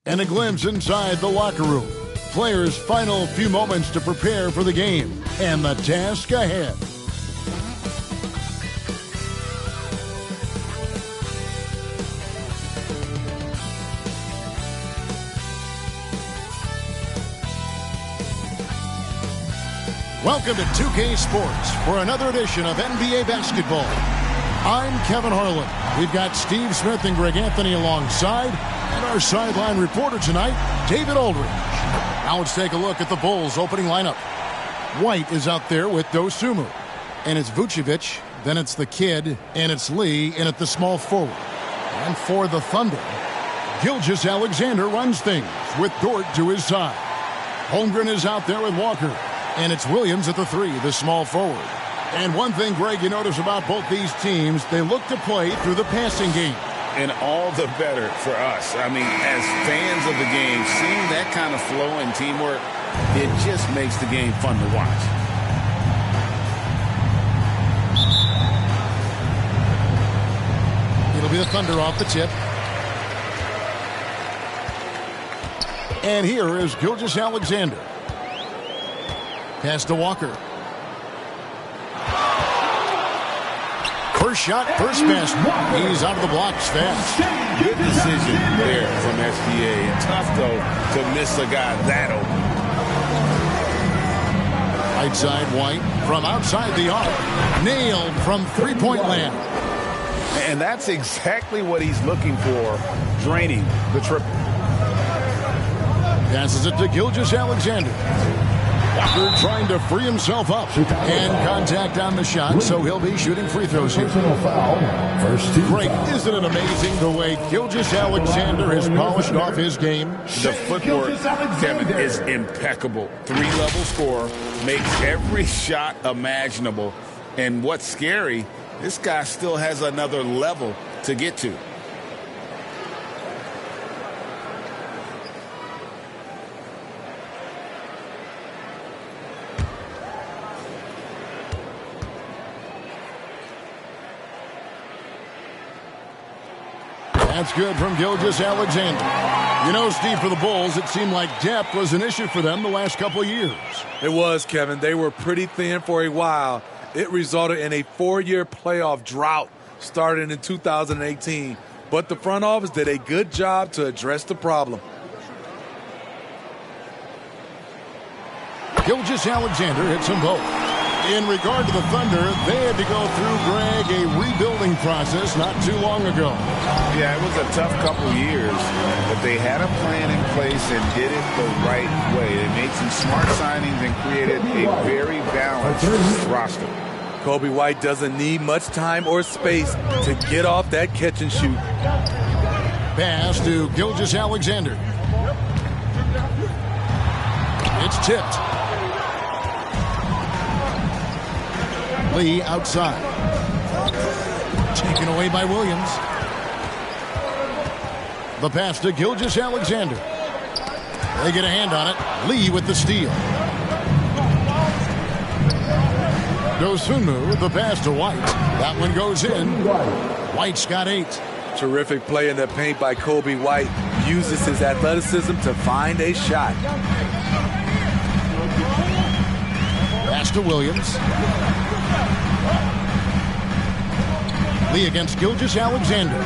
And a glimpse inside the locker room. Players' final few moments to prepare for the game and the task ahead. Welcome to 2K Sports for another edition of NBA Basketball. I'm Kevin Harlan. We've got Steve Smith and Greg Anthony alongside, and our sideline reporter tonight, David Aldridge. Now let's take a look at the Bulls' opening lineup. White is out there with Dosunmu, and it's Vucevic, then it's the kid, and it's Lee, and at the small forward. And for the Thunder, Gilgeous-Alexander runs things with Dort to his side. Holmgren is out there with Walker. And it's Williams at the 3, the small forward. And one thing, Greg, you notice about both these teams, they look to play through the passing game. And all the better for us. I mean, as fans of the game, seeing that kind of flow and teamwork, it just makes the game fun to watch. It'll be the Thunder off the tip. And here is Gilgeous-Alexander. Pass to Walker. First shot, first pass. He's out of the blocks fast. Good decision there from SGA. Tough, though, to miss a guy that open. Right side, White from outside the arc. Nailed from three-point land. And that's exactly what he's looking for, draining the triple. Passes it to Gilgeous-Alexander. Walker trying to free himself up. And contact on the shot, so he'll be shooting free throws here. Greg, isn't it amazing the way Gilgeous-Alexander has polished off his game? The footwork, Kevin, is impeccable. Three-level scorer, makes every shot imaginable. And what's scary, this guy still has another level to get to. That's good from Gilgeous-Alexander. You know, Steve, for the Bulls, it seemed like depth was an issue for them the last couple of years. It was, Kevin. They were pretty thin for a while. It resulted in a 4-year playoff drought starting in 2018. But the front office did a good job to address the problem. Gilgeous-Alexander hits them both. In regard to the Thunder, they had to go through, Greg, a rebuilding process not too long ago. Yeah, it was a tough couple years, but they had a plan in place and did it the right way. They made some smart signings and created a very balanced roster. Coby White doesn't need much time or space to get off that catch and shoot. Pass to Gilgeous-Alexander. It's tipped. Lee outside. Taken away by Williams. The pass to Gilgeous-Alexander. They get a hand on it. Lee with the steal. Dosunmu, the pass to White. That one goes in. White's got 8. Terrific play in the paint by Coby White. Uses his athleticism to find a shot. Pass to Williams. Lee against Gilgeous-Alexander.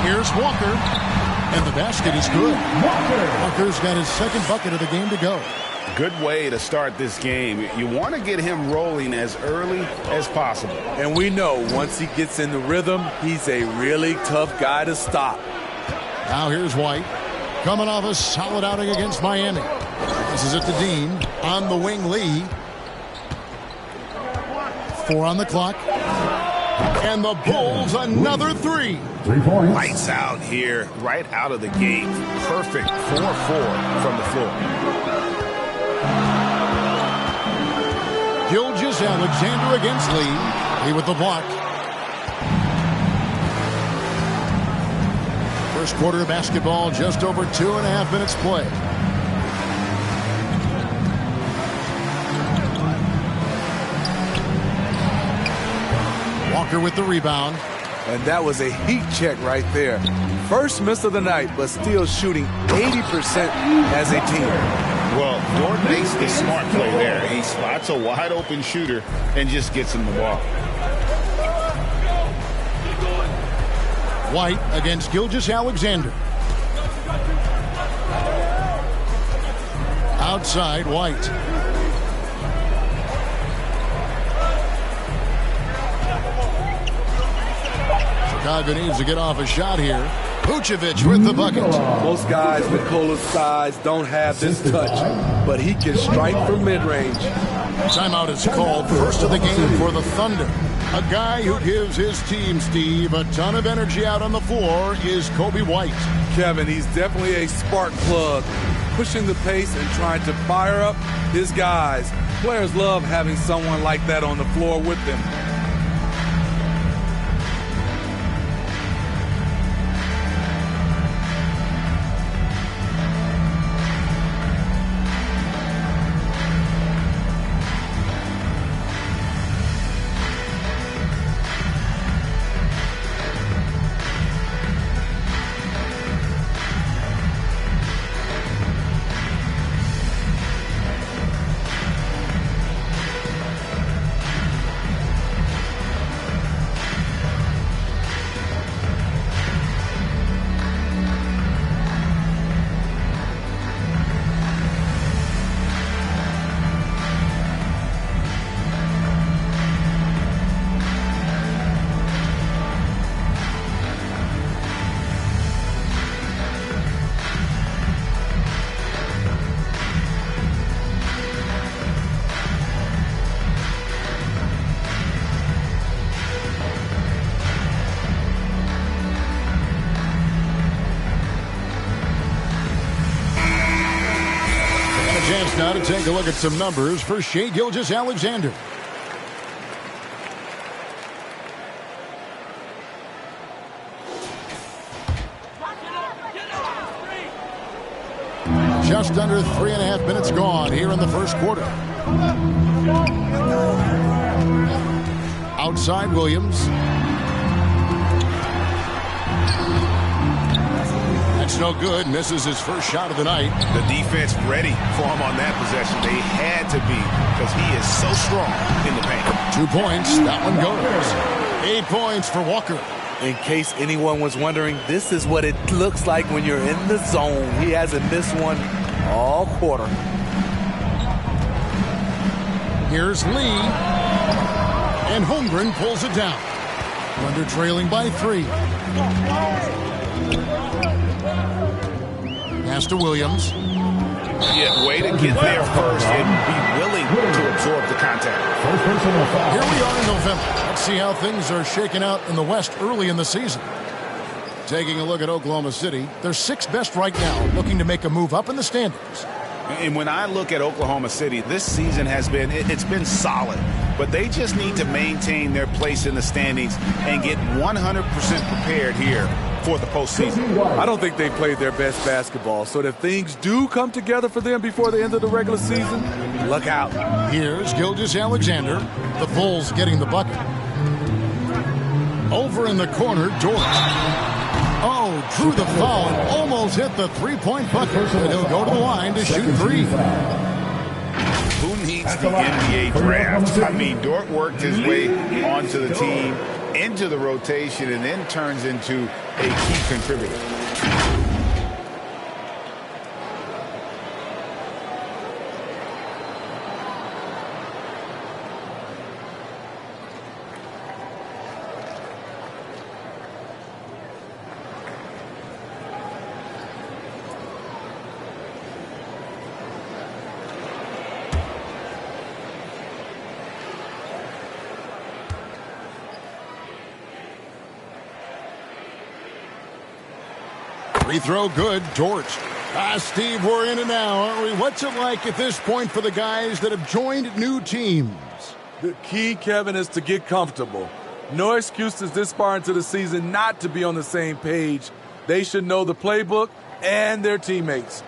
Here's Walker. And the basket is good. Walker's got his second bucket of the game to go. Good way to start this game. You want to get him rolling as early as possible. And we know once he gets in the rhythm, he's a really tough guy to stop. Now here's White. Coming off a solid outing against Miami. This is it to Dean. On the wing, Lee. 4 on the clock. And the Bulls another 3. 3 points. Lights out here, right out of the gate. Perfect 4-4 from the floor. Gilgeous-Alexander against Lee. Lee with the block. First quarter of basketball, just over 2.5 minutes play. Walker with the rebound. And that was a heat check right there. First miss of the night, but still shooting 80% as a team. Well, Dort makes the smart play there. He spots a wide open shooter and just gets him the ball. White against Gilgeous-Alexander. Outside, White. Chicago needs to get off a shot here. Vucevic with the bucket. Most guys with Cola's size don't have this touch, but he can strike from mid-range. Timeout is called. First of the game for the Thunder. A guy who gives his team, Steve, a ton of energy out on the floor is Coby White. Kevin, he's definitely a spark plug, pushing the pace and trying to fire up his guys. Players love having someone like that on the floor with them. Now to take a look at some numbers for Shai Gilgeous-Alexander. Just under 3.5 minutes gone here in the first quarter. Outside Williams. That's no good. Misses his first shot of the night. The defense ready for him on that possession. They had to be because he is so strong in the paint. 2 points. That one goes. 8 points for Walker. In case anyone was wondering, this is what it looks like when you're in the zone. He hasn't missed one all quarter. Here's Lee. And Holmgren pulls it down. Thunder trailing by 3. Pass to Williams. Yeah, way to get there first and be willing to absorb the contact. Here we are in November. Let's see how things are shaking out in the West early in the season. Taking a look at Oklahoma City, they're 6th best right now, looking to make a move up in the standings. And when I look at Oklahoma City, this season has been, it's been solid. But they just need to maintain their place in the standings and get 100% prepared here for the postseason. I don't think they played their best basketball, so if things do come together for them before the end of the regular season, look out. Here's Gilgeous-Alexander. The Bulls getting the bucket. Over in the corner, Dort. Oh, drew the foul and almost hit the three-point bucket, but he'll go to the line to shoot 3. Who needs the NBA draft? I mean, Dort worked his way onto the team, into the rotation, and then turns into a key contributor. Free throw good, Dort. Steve, we're in it now, aren't we? What's it like at this point for the guys that have joined new teams? The key, Kevin, is to get comfortable. No excuses this far into the season not to be on the same page. They should know the playbook and their teammates.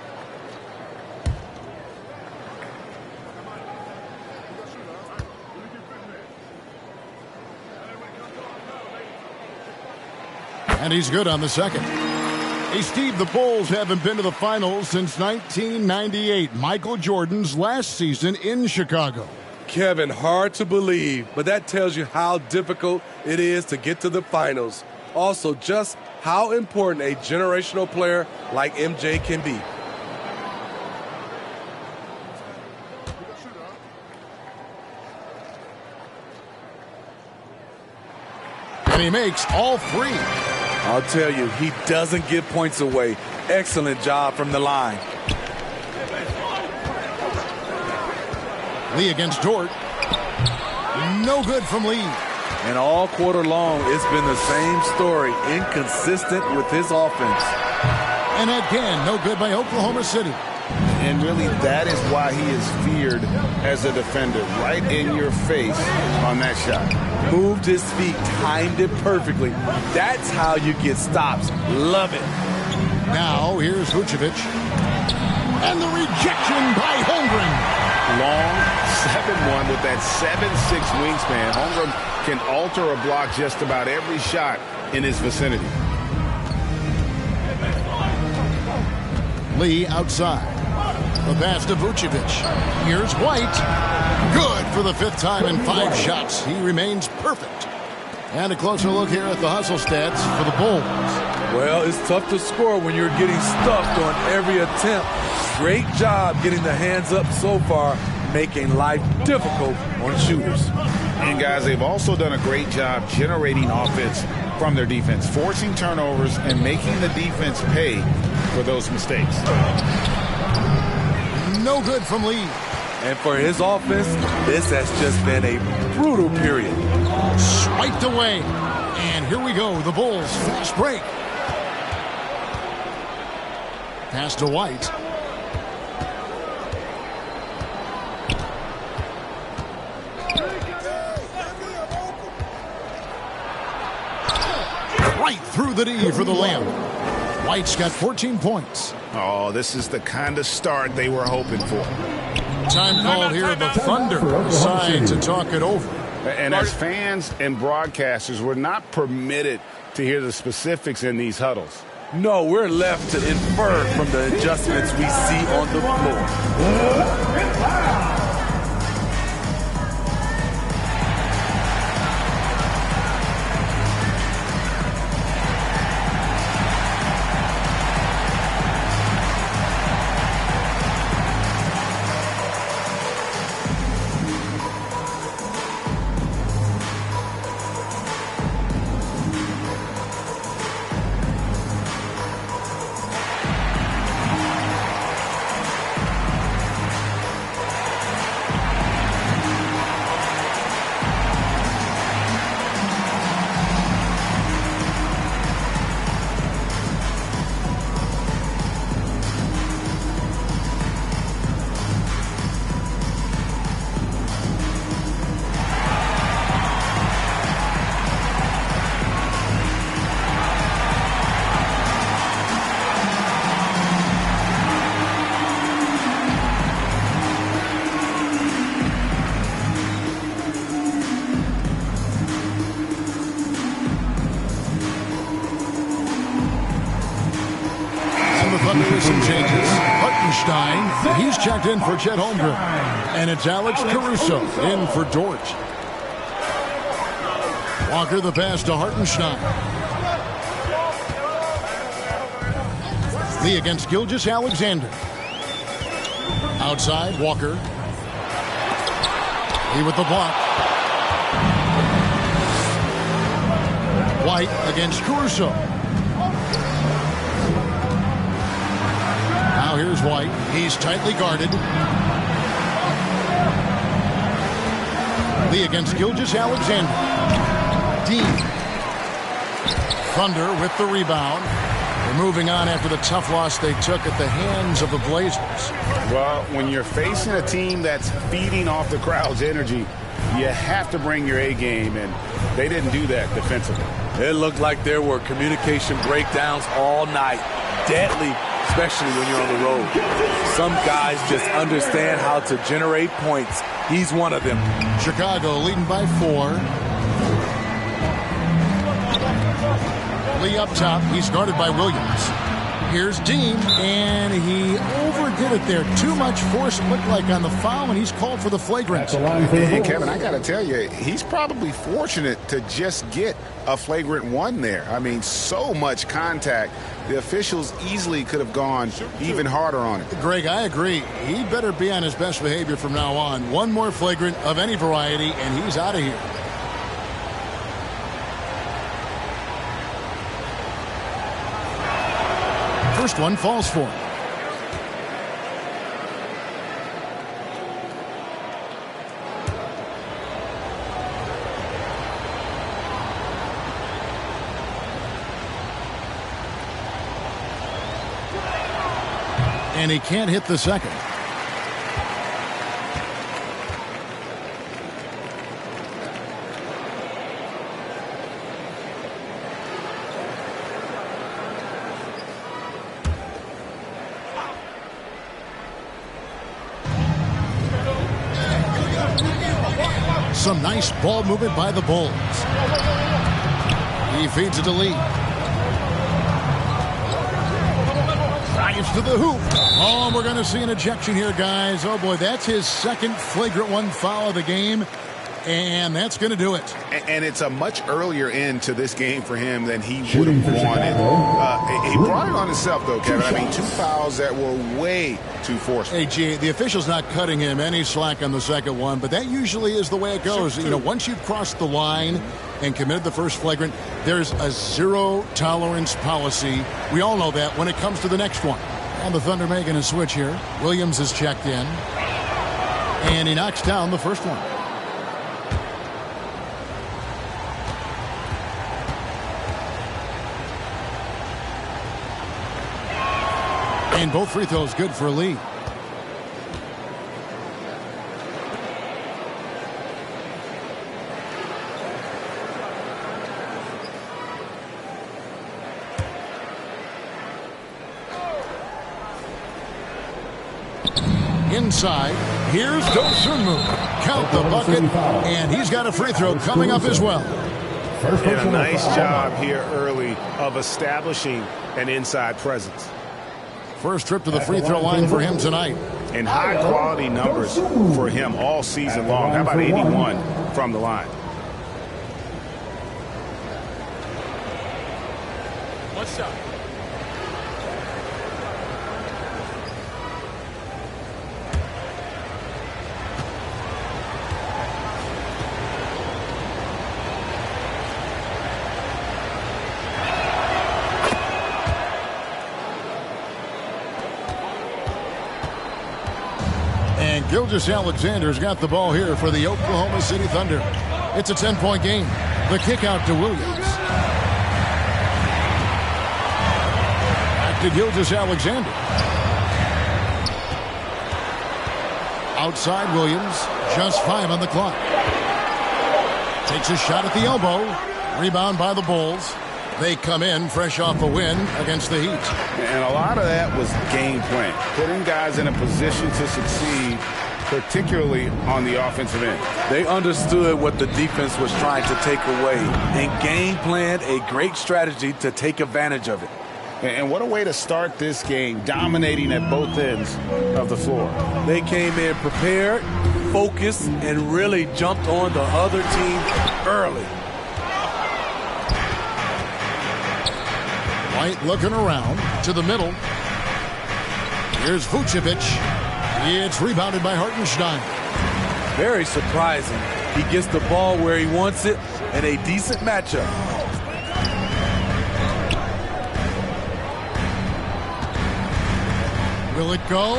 And he's good on the second. Hey, Steve, the Bulls haven't been to the finals since 1998, Michael Jordan's last season in Chicago. Kevin, hard to believe, but that tells you how difficult it is to get to the finals. Also, just how important a generational player like MJ can be. And he makes all three. I'll tell you, he doesn't give points away. Excellent job from the line. Lee against Dort. No good from Lee. And all quarter long, it's been the same story. Inconsistent with his offense. And again, no good by Oklahoma City. And really, that is why he is feared as a defender. Right in your face on that shot. Moved his feet, timed it perfectly. That's how you get stops. Love it. Now, here's Vucevic. And the rejection by Holmgren. Long 7-1 with that 7'6" wingspan. Holmgren can alter a block just about every shot in his vicinity. Lee outside. The pass to Vucevic. Here's White. Good for the 5th time in 5 shots. He remains perfect. And a closer look here at the hustle stats for the Bulls. Well, it's tough to score when you're getting stuffed on every attempt. Great job getting the hands up so far, making life difficult on shooters. And guys, they've also done a great job generating offense from their defense, forcing turnovers and making the defense pay for those mistakes. No good from Lee. And for his offense, this has just been a brutal period. Swiped away. And here we go, the Bulls fast break. Pass to White. Right through the D for the layup. White's got 14 points. Oh, this is the kind of start they were hoping for. Time called here. The Thunder decide to talk it over. And as fans and broadcasters, we're not permitted to hear the specifics in these huddles. No, we're left to infer from the adjustments we see on the floor. Some changes. Hartenstein, he's checked in for Chet Holmgren. And it's Alex Caruso in for Dort. Walker the pass to Hartenstein. Lee against Gilgeous-Alexander. Outside, Walker. Lee with the block. White against Caruso. Now here's White. He's tightly guarded. Lee against Gilgeous-Alexander. Dean. Thunder with the rebound. They're moving on after the tough loss they took at the hands of the Blazers. Well, when you're facing a team that's feeding off the crowd's energy, you have to bring your A game, and they didn't do that defensively. It looked like there were communication breakdowns all night. Deadly, especially when you're on the road. Some guys just understand how to generate points. He's one of them. Chicago leading by 4. Lee up top. He's guarded by Williams. Here's Dean, and he overdid it there. Too much force, it looked like, on the foul, and he's called for the flagrant. And Kevin, I got to tell you, he's probably fortunate to just get a flagrant one there. I mean, so much contact. The officials easily could have gone even harder on it. Greg, I agree. He better be on his best behavior from now on. One more flagrant of any variety, and he's out of here. First one falls for him. And he can't hit the second. Some nice ball movement by the Bulls. He feeds it to Lee. Drives to the hoop. Oh, we're going to see an ejection here, guys. Oh, boy, that's his second flagrant one foul of the game. And that's going to do it. And it's a much earlier end to this game for him than he would have wanted. He brought it on himself, though, Kevin. I mean, 2 fouls that were way too forceful. Hey, G, the official's not cutting him any slack on the second one, but that usually is the way it goes. You know, once you've crossed the line and committed the first flagrant, there's a zero-tolerance policy. We all know that when it comes to the next one. And the Thunder making a switch here. Williams is checked in. And he knocks down the first one. And both free throws good for Lee. Inside, here's Dosunmu. Count the bucket, and he's got a free throw coming up as well. And a nice job here early of establishing an inside presence. First trip to the free throw line for him tonight. And high-quality numbers for him all season long. How about 81 from the line? What's up? Gilgeous-Alexander's got the ball here for the Oklahoma City Thunder. It's a 10-point game. The kick out to Williams. Back to Gilgeous-Alexander. Outside Williams. Just 5 on the clock. Takes a shot at the elbow. Rebound by the Bulls. They come in fresh off a win against the Heat. And a lot of that was game plan. Putting guys in a position to succeed, particularly on the offensive end. They understood what the defense was trying to take away and game planned a great strategy to take advantage of it. And what a way to start this game, dominating at both ends of the floor. They came in prepared, focused, and really jumped on the other team early. White looking around to the middle. Here's Vucevic. It's rebounded by Hartenstein. Very surprising. He gets the ball where he wants it in a decent matchup. Will it go?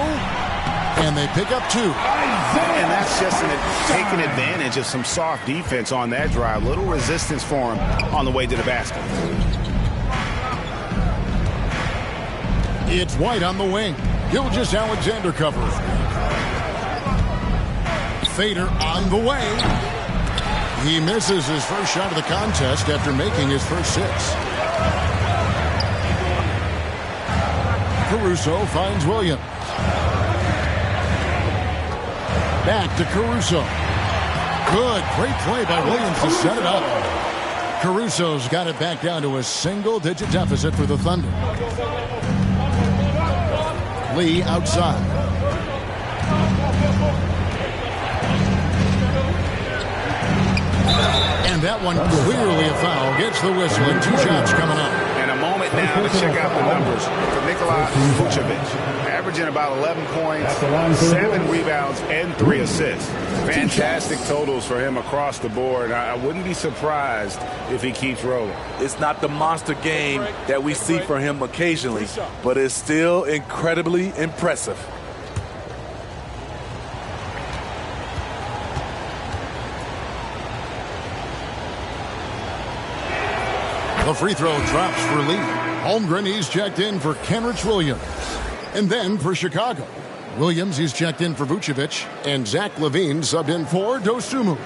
And they pick up 2. And that's just taking advantage of some soft defense on that drive. Little resistance for him on the way to the basket. It's White on the wing. Gilgeous-Alexander covers. Fader on the way. He misses his first shot of the contest after making his first 6. Caruso finds Williams. Back. Back to Caruso. Good, great play by Williams to set it up. Caruso's got it back down to a single-digit deficit for the Thunder. Lee outside. And that one clearly a foul. Gets the whistle and 2 shots coming up. And a moment now to check out the numbers for Nikola Vucevic. Averaging about 11 points, 7 rebounds, and 3 assists. Fantastic totals for him across the board. I wouldn't be surprised if he keeps rolling. It's not the monster game that we see from him occasionally, but it's still incredibly impressive. The free throw drops for Lee. Holmgren, he's checked in for Kenrich Williams. And then for Chicago, Williams, he's checked in for Vucevic. And Zach LaVine subbed in for Dosunmu.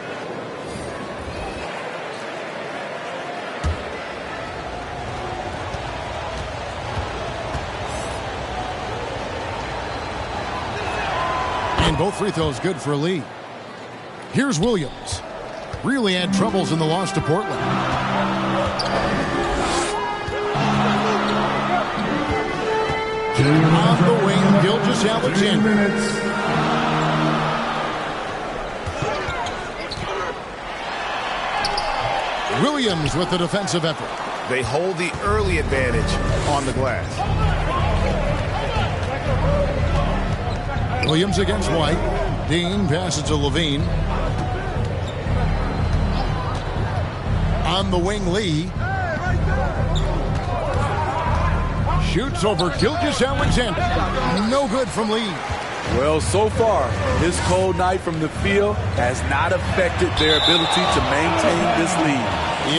And both free throws good for Lee. Here's Williams. Really had troubles in the loss to Portland. On the wing, Gilgeous-Alexander. Williams with the defensive effort. They hold the early advantage on the glass. Williams against White. Dean passes to LaVine. On the wing, Lee. Shoots over Gilgeous-Alexander. No good from Lee. Well, so far, his cold night from the field has not affected their ability to maintain this lead.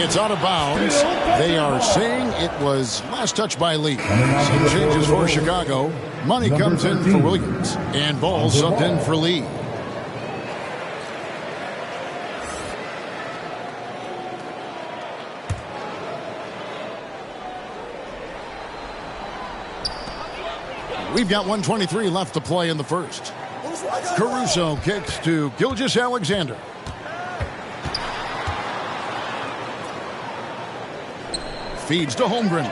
It's out of bounds. They are saying it was last touch by Lee. Some changes for Chicago. Money comes in for Williams. And Ball subbed in for Lee. We've got 1:23 left to play in the first. Caruso kicks to Gilgeous-Alexander. Feeds to Holmgren.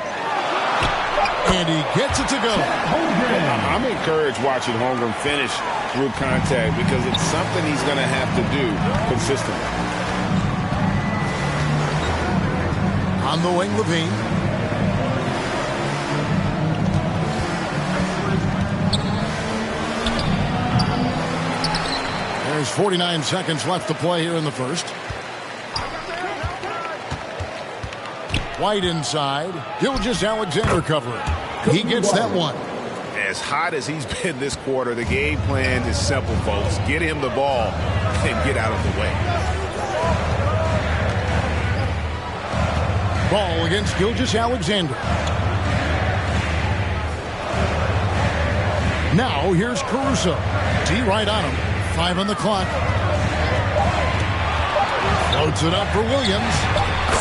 And he gets it to go. I'm encouraged watching Holmgren finish through contact because it's something he's going to have to do consistently. On the wing, LaVine. There's 49 seconds left to play here in the first. White inside. Gilgeous-Alexander covering. He gets that one. As hot as he's been this quarter, the game plan is simple, folks. Get him the ball and get out of the way. Ball against Gilgeous-Alexander. Now here's Caruso. D right on him. 5 on the clock. Floats it up for Williams.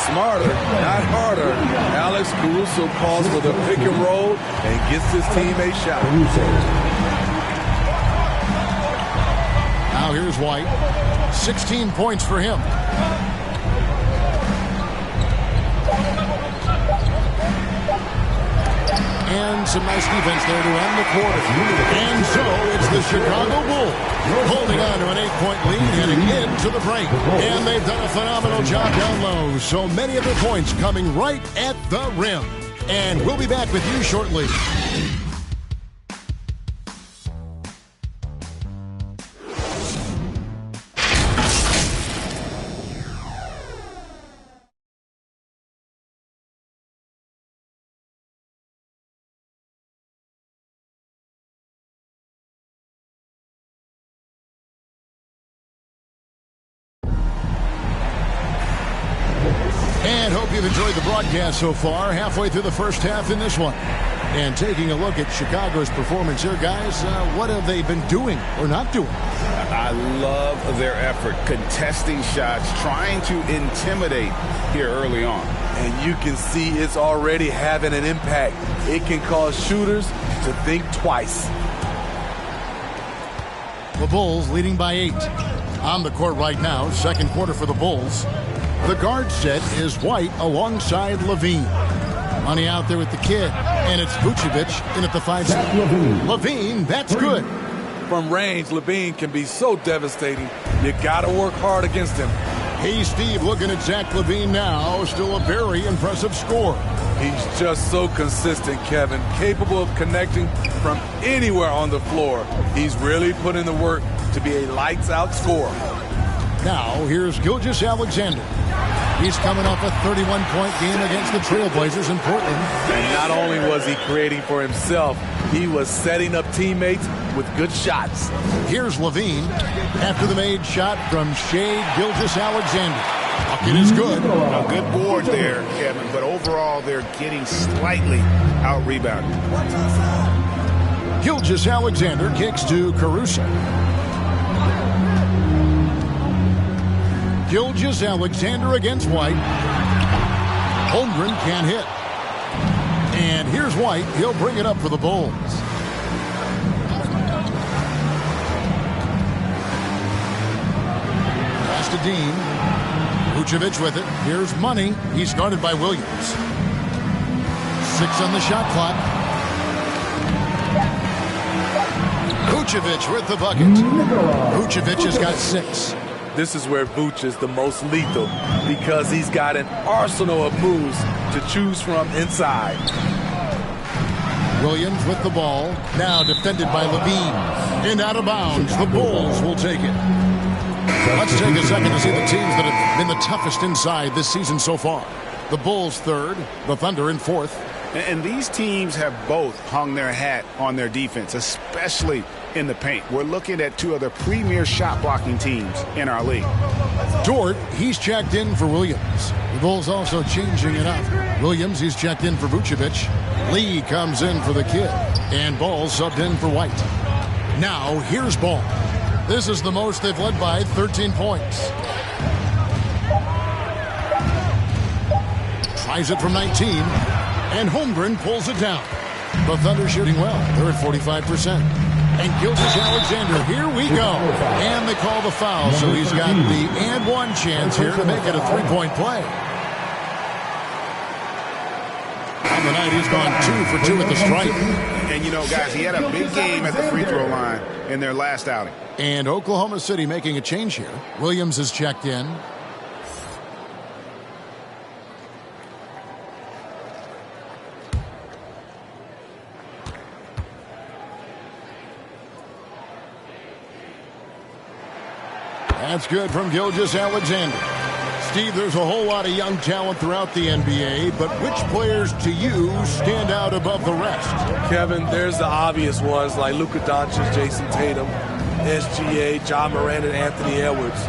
Smarter, not harder. Alex Caruso calls for the pick and roll and gets his team a shot. Now here's White. 16 points for him. And some nice defense there to end the quarter. And so it's the Chicago Bulls holding on to an 8-point lead heading into the break. And they've done a phenomenal job down low. So many of their points coming right at the rim. And we'll be back with you shortly. And hope you've enjoyed the broadcast so far. Halfway through the first half in this one. And taking a look at Chicago's performance here, guys, what have they been doing or not doing? I love their effort, contesting shots, trying to intimidate here early on. And you can see it's already having an impact. It can cause shooters to think twice. The Bulls leading by 8. On the court right now, second quarter for the Bulls. The guard set is White alongside Levine. Money out there with the kid, and it's Vucevic in at the 5 spot. Levine, that's good. From range, Levine can be so devastating. You got to work hard against him. Hey, Steve, looking at Zach Levine now, still a very impressive score. He's just so consistent, Kevin, capable of connecting from anywhere on the floor. He's really put in the work to be a lights-out scorer. Now, here's Gilgeous-Alexander. He's coming off a 31-point game against the Trailblazers in Portland. And not only was he creating for himself, he was setting up teammates with good shots. Here's Levine after the made shot from Shai Gilgeous-Alexander. Bucket is good. A good board there, Kevin, but overall they're getting slightly out-rebounded. Gilgeous-Alexander kicks to Caruso. Gilgeous-Alexander against White. Holmgren can't hit. And here's White. He'll bring it up for the Bulls. Pass to Dean. Vucevic with it. Here's Money. He's guarded by Williams. 6 on the shot clock. Vucevic with the bucket. Vucevic has got 6. This is where Vooch is the most lethal because he's got an arsenal of moves to choose from inside. Williams with the ball. Now defended by Levine. And out of bounds. The Bulls will take it. Let's take a second to see the teams that have been the toughest inside this season so far. The Bulls third, the Thunder in fourth. And these teams have both hung their hat on their defense, especially in the paint. We're looking at 2 of the premier shot-blocking teams in our league. Dort, he's checked in for Williams. The Bulls also changing it up. Williams, he's checked in for Vucevic. Lee comes in for the kid. And Ball subbed in for White. Now, here's Ball. This is the most they've led by 13 points. Tries it from 19. And Holmgren pulls it down. The Thunder shooting well. They're at 45%. And Gilgeous-Alexander, here we go. And they call the foul, so he's got the and one chance here to make it a 3-point play. On the night, he's gone 2 for 2 at the stripe. And, you know, guys, he had a big game at the free throw line in their last outing. And Oklahoma City making a change here. Williams is checked in. That's good from Gilgeous-Alexander. Steve, there's a whole lot of young talent throughout the NBA, but which players to you stand out above the rest? Kevin, there's the obvious ones like Luka Doncic, Jason Tatum, SGA, John Moran, and Anthony Edwards.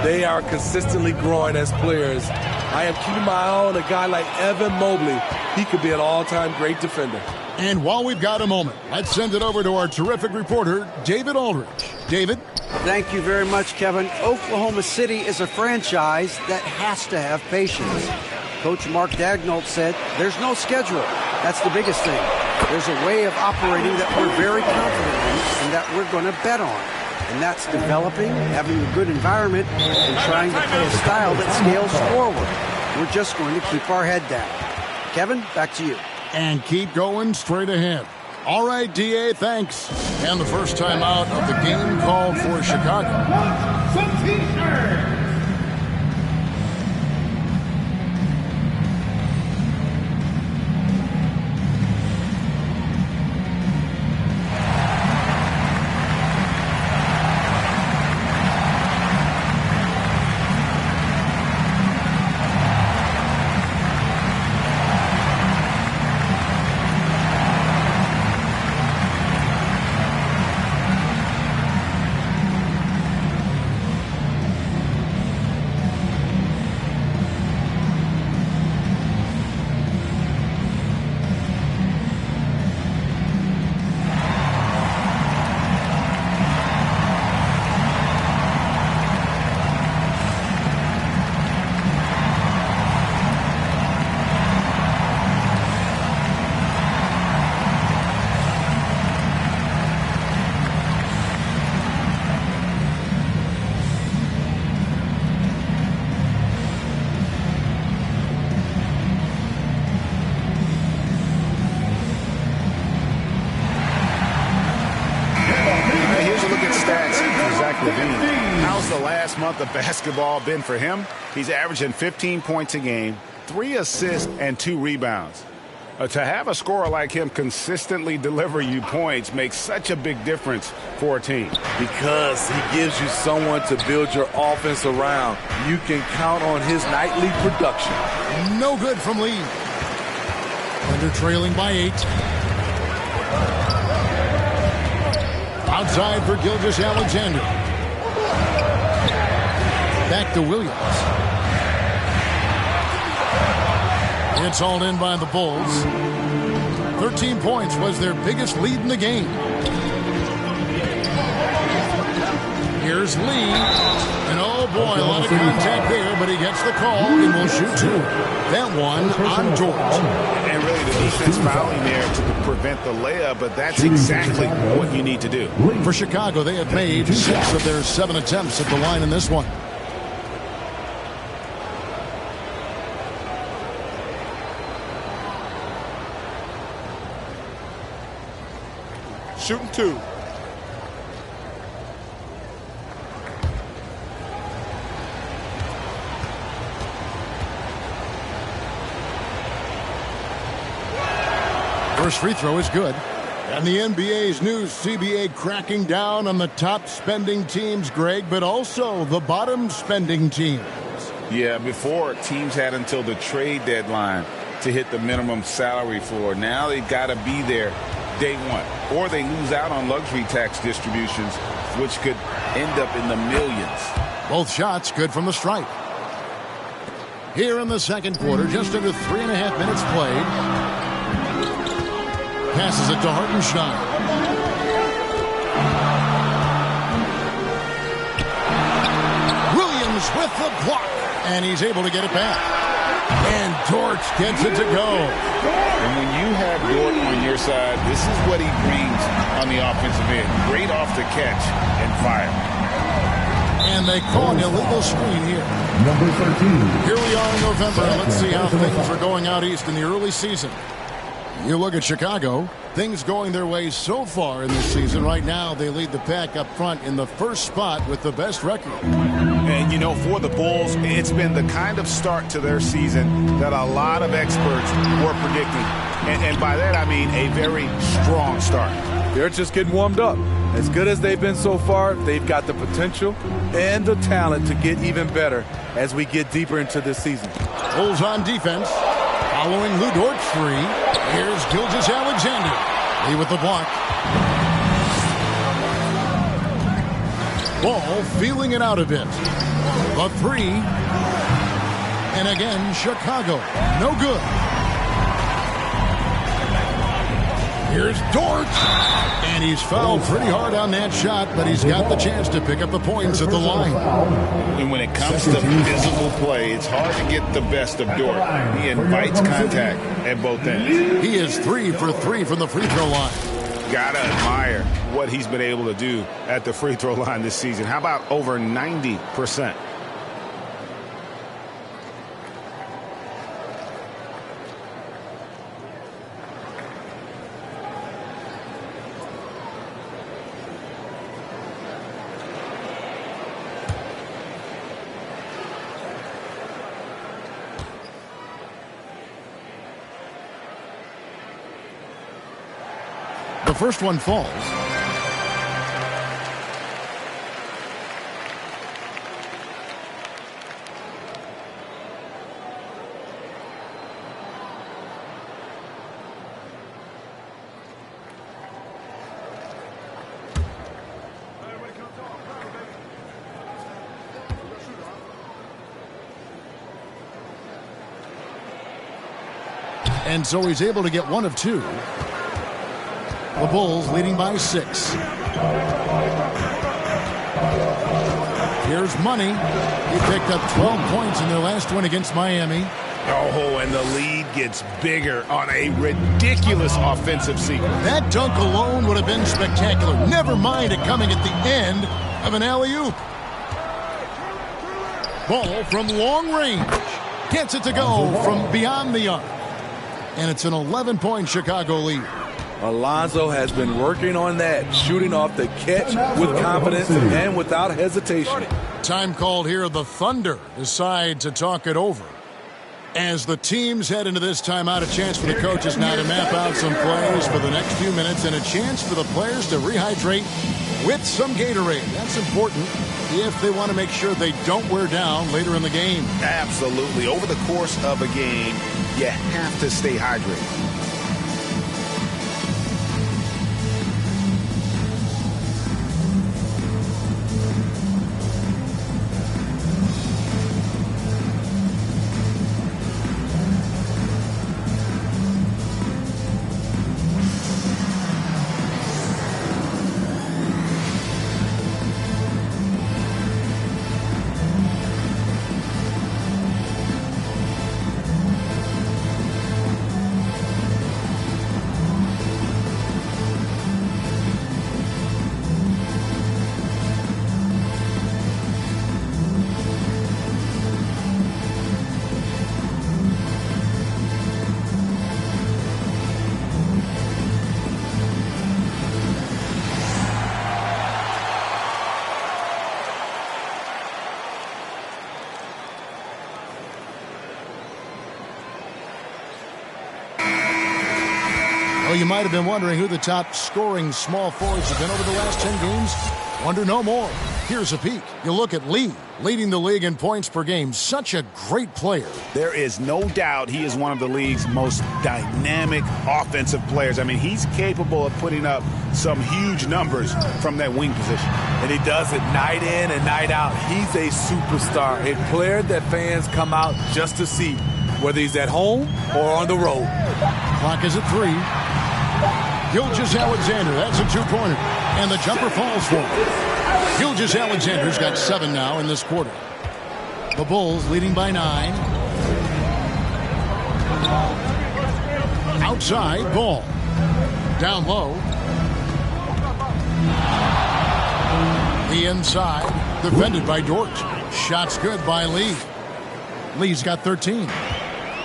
They are consistently growing as players. I am keeping my eye on a guy like Evan Mobley. He could be an all-time great defender. And while we've got a moment, let's send it over to our terrific reporter, David Aldridge. David? Thank you very much, Kevin. Oklahoma City is a franchise that has to have patience. Coach Mark Daigneault said, there's no schedule. That's the biggest thing. There's a way of operating that we're very confident in and that we're going to bet on. And that's developing, having a good environment, and trying to play a style that scales forward. We're just going to keep our head down. Kevin, back to you. And keep going straight ahead. All right, D.A., thanks. And the first time out of the game called for Chicago. Some T-shirts. Zach LaVine. How's the last month of basketball been for him? He's averaging 15 points a game, 3 assists, and 2 rebounds. To have a scorer like him consistently deliver you points makes such a big difference for a team. Because he gives you someone to build your offense around. You can count on his nightly production. No good from Lee. Thunder trailing by 8. Outside for Gilgeous-Alexander. Back to Williams. It's hauled in by the Bulls. 13 points was their biggest lead in the game. Here's Lee. And oh boy, a lot of contact there, but he gets the call and will shoot 2. That one on George. And really the defense fouling there to prevent the layup, but that's exactly what you need to do. For Chicago, they have made 6 of their 7 attempts at the line in this one. Shooting 2. First free throw is good. And the NBA's new CBA cracking down on the top spending teams, Greg, but also the bottom spending teams. Yeah, before teams had until the trade deadline to hit the minimum salary floor. Now they've got to be there day one, or they lose out on luxury tax distributions, which could end up in the millions. Both shots good from the stripe. Here in the second quarter, just under 3.5 minutes played. Passes it to Hartenstein. Williams with the block, and he's able to get it back. And Dort gets it to go. And when you have Dort on your side, this is what he brings on the offensive end. Great off the catch and fire. And they call an illegal screen here. Number 13. Here we are in November. Let's see how things are going out east in the early season. You look at Chicago, things going their way so far in this season. Right now, they lead the pack up front in the first spot with the best record. And, you know, for the Bulls, it's been the kind of start to their season that a lot of experts were predicting. And by that, I mean a very strong start. They're just getting warmed up. As good as they've been so far, they've got the potential and the talent to get even better as we get deeper into this season. Bulls on defense. Following Lou Dort's 3, here's Gilgeous-Alexander. Lee with the block. Ball feeling it out a bit. The 3. And again, Chicago. No good. Here's Dort. And he's fouled pretty hard on that shot, but he's got the chance to pick up the points at the line. And when it comes to physical play, it's hard to get the best of Dort. He invites contact at both ends. He is 3 for 3 from the free throw line. Gotta admire what he's been able to do at the free throw line this season. How about over 90%? The first one falls. And so he's able to get 1 of 2. The Bulls leading by 6. Here's Money. He picked up 12 points in their last win against Miami. Oh, and the lead gets bigger on a ridiculous offensive sequence. That dunk alone would have been spectacular. Never mind it coming at the end of an alley-oop. Ball from long range. Gets it to go from beyond the arc. And it's an 11-point Chicago lead. Alonzo has been working on that, shooting off the catch with confidence and without hesitation. Time called here. The Thunder decide to talk it over. As the teams head into this timeout, a chance for the coaches now to map out some plays for the next few minutes and a chance for the players to rehydrate with some Gatorade. That's important if they want to make sure they don't wear down later in the game. Absolutely. Over the course of a game, you have to stay hydrated. You might have been wondering who the top scoring small forwards have been over the last 10 games. Wonder no more. Here's a peek. You look at Lee, leading the league in points per game. Such a great player. There is no doubt he is one of the league's most dynamic offensive players. I mean, he's capable of putting up some huge numbers from that wing position. And he does it night in and night out. He's a superstar, a player that fans come out just to see, whether he's at home or on the road. Clock is at 3. Gilgeous-Alexander, that's a two-pointer. And the jumper falls for him. Gilgeous-Alexander's got 7 now in this quarter. The Bulls leading by 9. Outside, ball. Down low. The inside, defended by Dort. Shots good by Lee. Lee's got 13.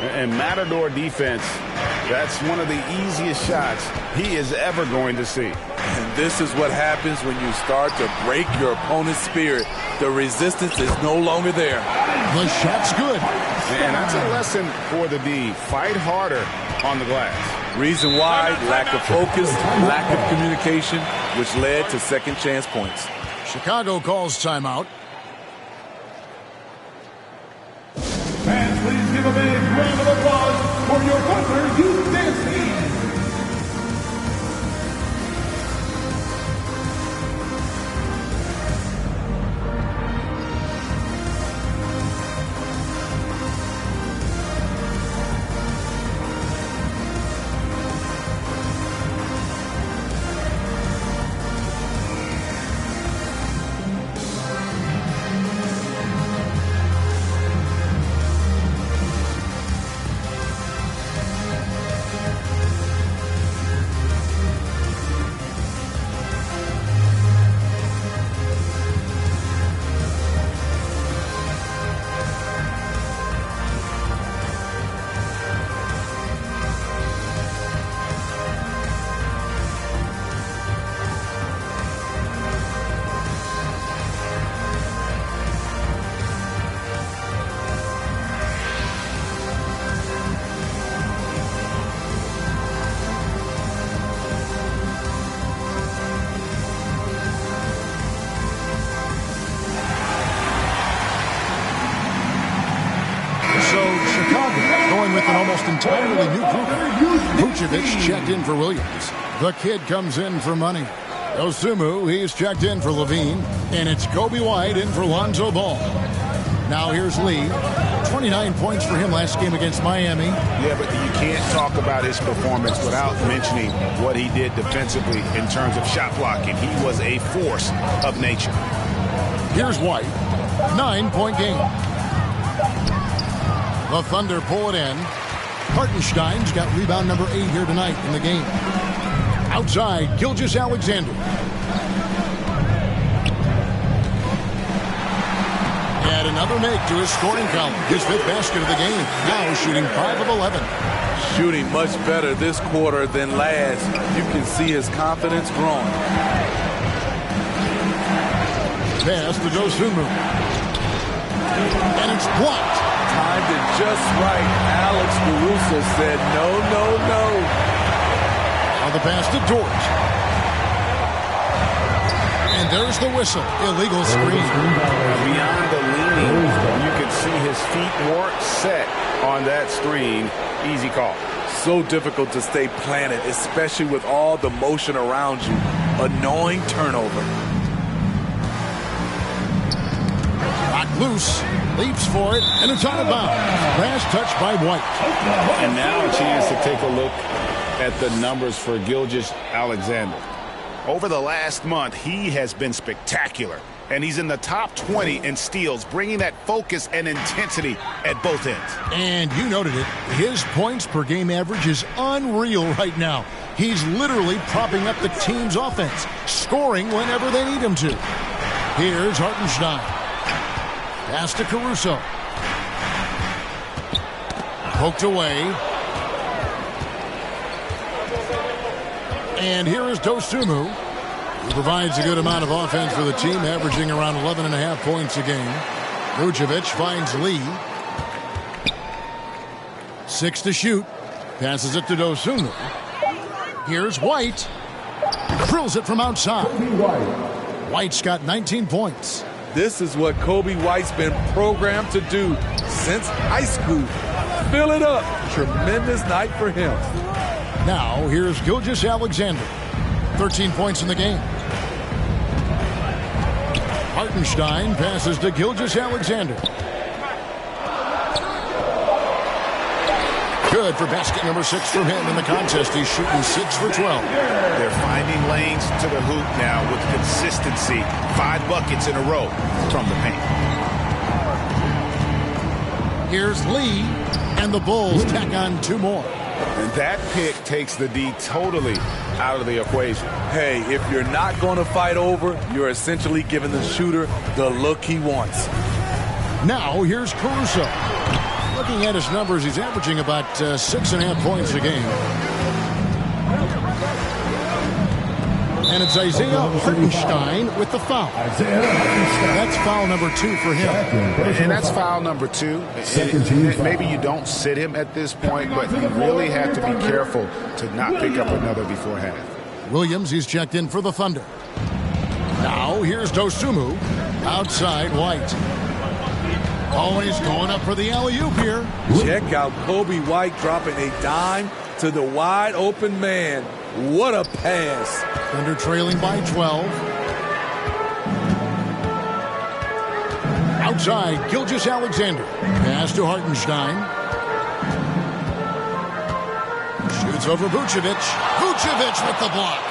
And Matador defense, that's one of the easiest shots he is ever going to see. And this is what happens when you start to break your opponent's spirit. The resistance is no longer there. The shot's good. And that's a lesson for the D. Fight harder on the glass. Reason why, lack of focus, lack of communication, which led to second chance points. Chicago calls timeout. Fans, please give a big round of applause for your Thunder Youth Dance Team. With an almost entirely new group. Vucevic checked in for Williams. The kid comes in for Money. Osumu, he's checked in for Levine. And it's Kobe White in for Lonzo Ball. Now here's Lee. 29 points for him last game against Miami. Yeah, but you can't talk about his performance without mentioning what he did defensively in terms of shot blocking. He was a force of nature. Here's White. 9-point game. The Thunder pull it in. Hartenstein's got rebound number 8 here tonight in the game. Outside, Gilgeous-Alexander. And another make to his scoring column. His 5th basket of the game. Now shooting 5 of 11. shooting much better this quarter than last. You can see his confidence growing. Pass to Dosunmu. And it's blocked. Timed it just right. Alex Caruso said no, no, no. On the pass to Dort. And there's the whistle. Illegal screen. Beyond the leaning, you can see his feet weren't set on that screen. Easy call. So difficult to stay planted, especially with all the motion around you. Annoying turnover. Knocked loose. Leaps for it. And it's out of bounds. Last touch by White. And now a chance to take a look at the numbers for Gilgeous-Alexander. Over the last month, he has been spectacular. And he's in the top 20 in steals, bringing that focus and intensity at both ends. And you noted it. His points per game average is unreal right now. He's literally propping up the team's offense, scoring whenever they need him to. Here's Hartenstein. Pass to Caruso. Poked away. And here is Dosunmu, who provides a good amount of offense for the team, averaging around 11.5 points a game. Vucevic finds Lee. 6 to shoot. Passes it to Dosunmu. Here's White. Drills it from outside. White's got 19 points. This is what Kobe White's been programmed to do since high school. Fill it up. Tremendous night for him. Now, here's Gilgeous-Alexander. 13 points in the game. Hartenstein passes to Gilgeous-Alexander. Good for basket number 6 from him in the contest. He's shooting 6 for 12. They're finding lanes to the hoop now with consistency. 5 buckets in a row from the paint. Here's Lee, and the Bulls tack on 2 more. And that pick takes the D totally out of the equation. Hey, if you're not going to fight over, you're essentially giving the shooter the look he wants. Now, here's Caruso. Looking at his numbers, he's averaging about 6.5 points a game. And it's Isaiah Hartenstein with the foul. That's foul number 2 for him. And that's foul number 2. Maybe you don't sit him at this point, but you really have to be careful to not pick up another before half. Williams, he's checked in for the Thunder. Now, here's Dosunmu. Outside, White. Oh, and he's going up for the alley-oop here. Check out Kobe White dropping a dime to the wide-open man. What a pass. Thunder trailing by 12. Outside, Gilgeous-Alexander. Pass to Hartenstein. Shoots over Vucevic. Vucevic with the block.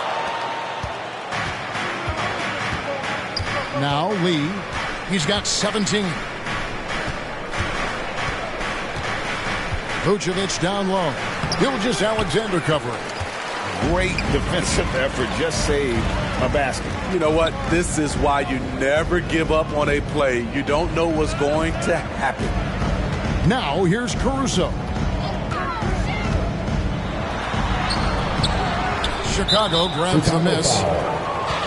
Now Lee. He's got 17. Vucevic down low. Gilgeous-Alexander covering. Great defensive effort. Just saved a basket. You know what? This is why you never give up on a play. You don't know what's going to happen. Now here's Caruso. Chicago grabs the miss.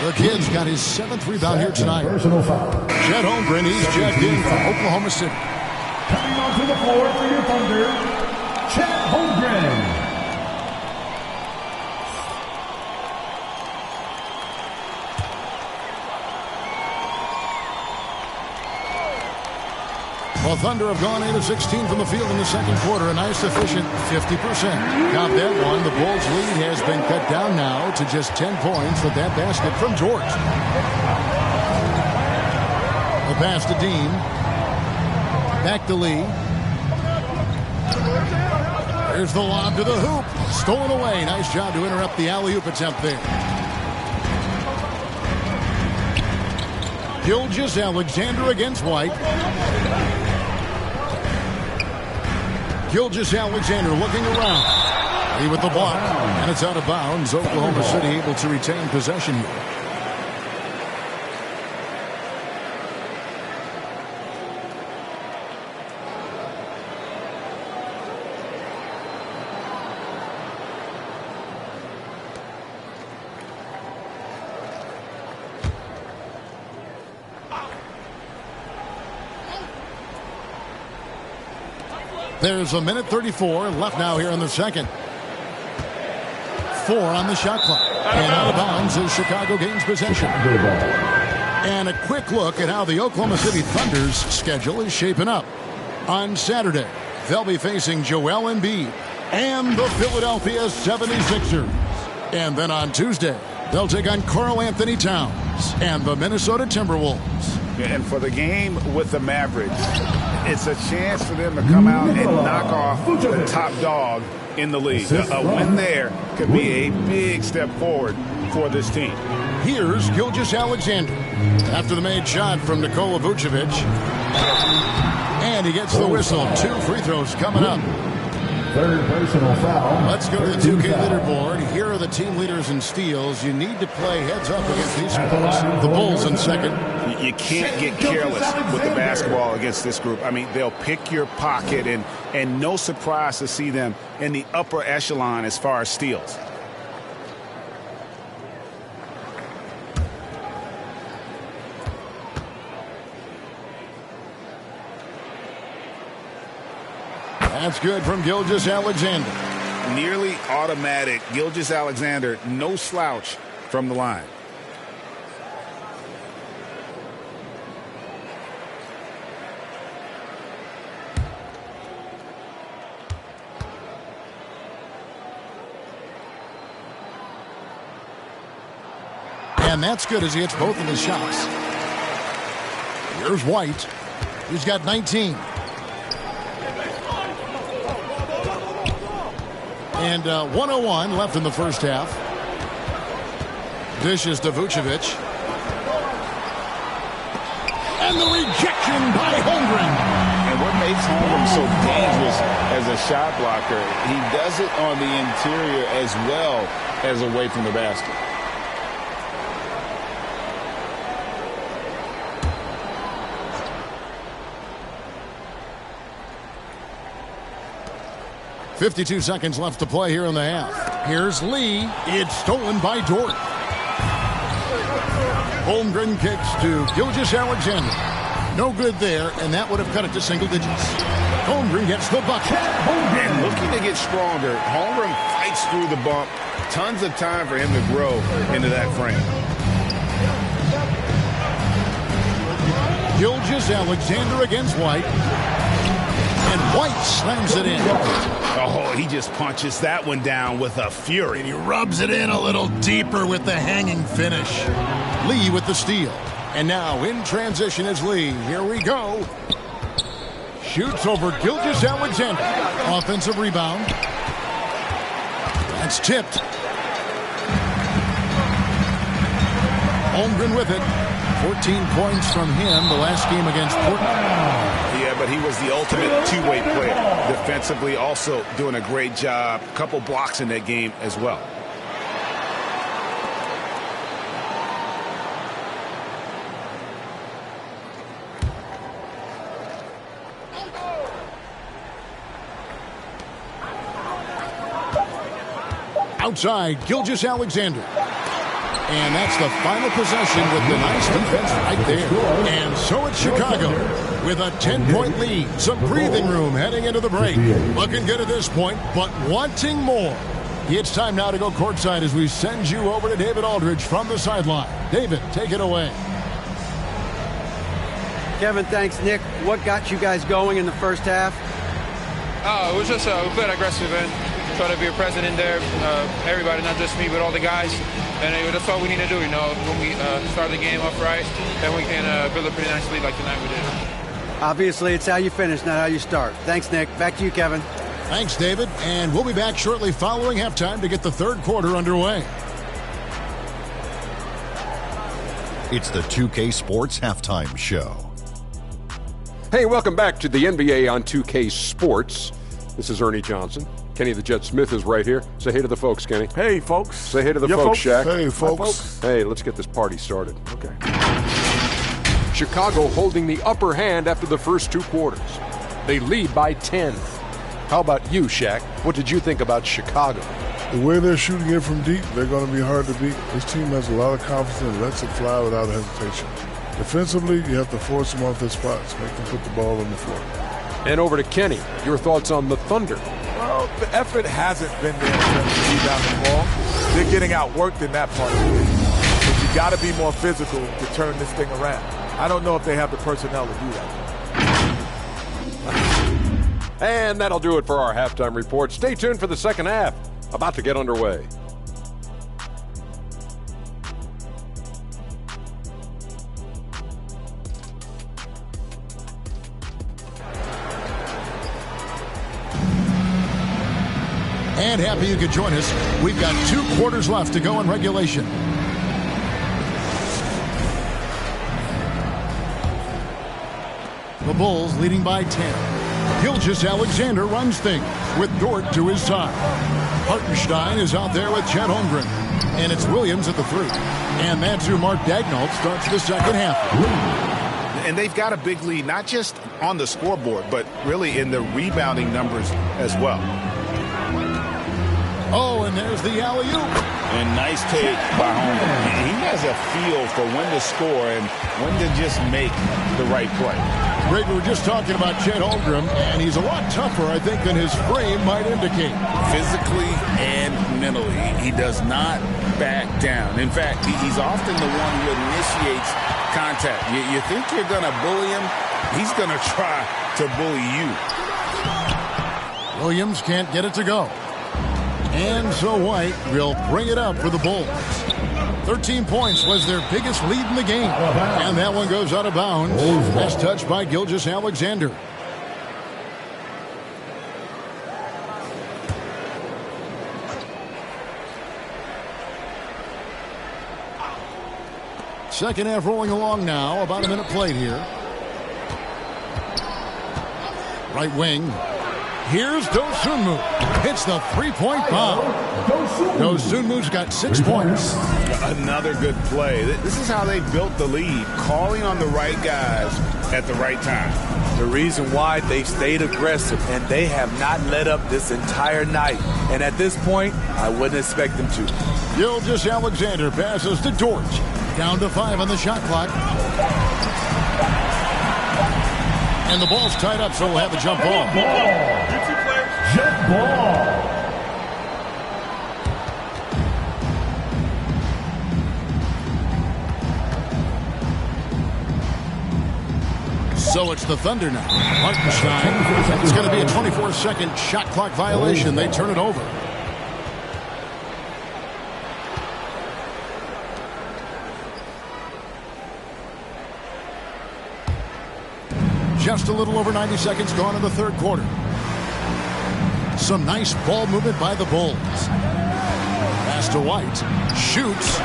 The kid's got his 7th rebound here tonight. Chet Holmgren, he's checked in for Oklahoma City. Coming onto the floor for your Thunder, Chet Holmgren. Well, Thunder have gone 8 of 16 from the field in the second quarter. A nice, efficient 50%. Count that one. The Bulls' lead has been cut down now to just 10 points with that basket from George. The pass to Dean. Back to Lee. There's the lob to the hoop. Stolen away. Nice job to interrupt the alley-oop attempt there. Gilgeous-Alexander against White. Gilgeous-Alexander looking around. Lee with the block. And it's out of bounds. Oklahoma City able to retain possession here. There's a minute 34 left now here in the second. 4 on the shot clock. And out of bounds as Chicago gains possession. And a quick look at how the Oklahoma City Thunder's schedule is shaping up. On Saturday, they'll be facing Joel Embiid and the Philadelphia 76ers. And then on Tuesday, they'll take on Karl Anthony Towns and the Minnesota Timberwolves. And for the game with the Mavericks, it's a chance for them to come out and knock off the top dog in the league. A win there could be a big step forward for this team. Here's Gilgeous-Alexander after the made shot from Nikola Vucevic. And he gets the whistle. 2 free throws coming up. Third personal foul. Let's go to the 2K leaderboard. Here are the team leaders in steals. You need to play heads up against these guys. The Bulls in second. You can't get careless with the basketball against this group. I mean, they'll pick your pocket, and no surprise to see them in the upper echelon as far as steals. That's good from Gilgeous-Alexander. Nearly automatic. Gilgeous-Alexander, no slouch from the line. And that's good as he hits both of his shots. Here's White. He's got 19. And 1:01 left in the first half. Dishes to Vucevic. And the rejection by Holmgren. And what makes Holmgren so dangerous as a shot blocker, he does it on the interior as well as away from the basket. .52 seconds left to play here in the half. Here's Lee. It's stolen by Dort. Holmgren kicks to Gilgeous-Alexander. No good there, and that would have cut it to single digits. Holmgren gets the bucket. And looking to get stronger, Holmgren fights through the bump. Tons of time for him to grow into that frame. Gilgeous-Alexander against White. And White slams it in. Oh, he just punches that one down with a fury. And he rubs it in a little deeper with the hanging finish. Lee with the steal. And now in transition is Lee. Here we go. Shoots over Gilgeous-Alexander. Offensive rebound. That's tipped. Holmgren with it. 14 points from him the last game against Portland. Yeah, but he was the ultimate two-way player. Defensively also doing a great job. A couple blocks in that game as well. Outside, Gilgeous-Alexander. And that's the final possession with the nice defense right there. And so it's Chicago with a 10-point lead. Some breathing room heading into the break. Looking good at this point, but wanting more. It's time now to go courtside as we send you over to David Aldridge from the sideline. David, take it away. Kevin, thanks, Nick. What got you guys going in the first half? It was just we played aggressive and try to be a present in there. Everybody, not just me, but all the guys. And that's all we need to do, you know. When we start the game off right, then we can build a pretty nice lead like tonight we did. Obviously, it's how you finish, not how you start. Thanks, Nick. Back to you, Kevin. Thanks, David. And we'll be back shortly following halftime to get the third quarter underway. It's the 2K Sports Halftime Show. Hey, welcome back to the NBA on 2K Sports. This is Ernie Johnson. Kenny the Jet Smith is right here. Say hey to the folks, Kenny. Hey, folks. Say hey to the folks, Shaq. Hey, folks. Hi, folks. Hey, let's get this party started. Okay. Chicago holding the upper hand after the first two quarters. They lead by 10. How about you, Shaq? What did you think about Chicago? The way they're shooting it from deep, they're going to be hard to beat. This team has a lot of confidence and lets it fly without hesitation. Defensively, you have to force them off their spots, make them put the ball on the floor. And over to Kenny. Your thoughts on the Thunder? Well, the effort hasn't been there in terms of rebounding the ball. They're getting outworked in that part of the game. But you got to be more physical to turn this thing around. I don't know if they have the personnel to do that. And that'll do it for our halftime report. Stay tuned for the second half. About to get underway. And happy you could join us. We've got 2 quarters left to go in regulation. The Bulls leading by 10. Gilgeous-Alexander runs things with Dort to his side. Hartenstein is out there with Chet Holmgren. And it's Williams at the 3. And that's who Mark Daigneault starts the second half. And they've got a big lead, not just on the scoreboard, but really in the rebounding numbers as well. Oh, and there's the alley-oop. And nice take by Holmgren. He has a feel for when to score and when to just make the right play. Greg, we were just talking about Chet Holmgren, and he's a lot tougher, I think, than his frame might indicate. Physically and mentally, he does not back down. In fact, he's often the one who initiates contact. You think you're going to bully him? He's going to try to bully you. Williams can't get it to go. And so White will bring it up for the Bulls. 13 points was their biggest lead in the game. And that one goes out of bounds. Last touch by Gilgeous-Alexander. Second half rolling along now. About a minute played here. Right wing. Here's Dosunmu. Hits the three-point bomb. Dosunmu's got 6 points. Another good play. This is how they built the lead, calling on the right guys at the right time. The reason why they stayed aggressive, and they have not let up this entire night. And at this point, I wouldn't expect them to. Gilgeous-Alexander passes to Dort. Down to 5 on the shot clock. And the ball's tied up, so we'll have a jump ball. Jump ball. So it's the Thunder now. Hartenstein. It's going to be a 24-second shot clock violation. They turn it over. Just a little over 90 seconds gone in the third quarter. Some nice ball movement by the Bulls. Pass to White. Shoots.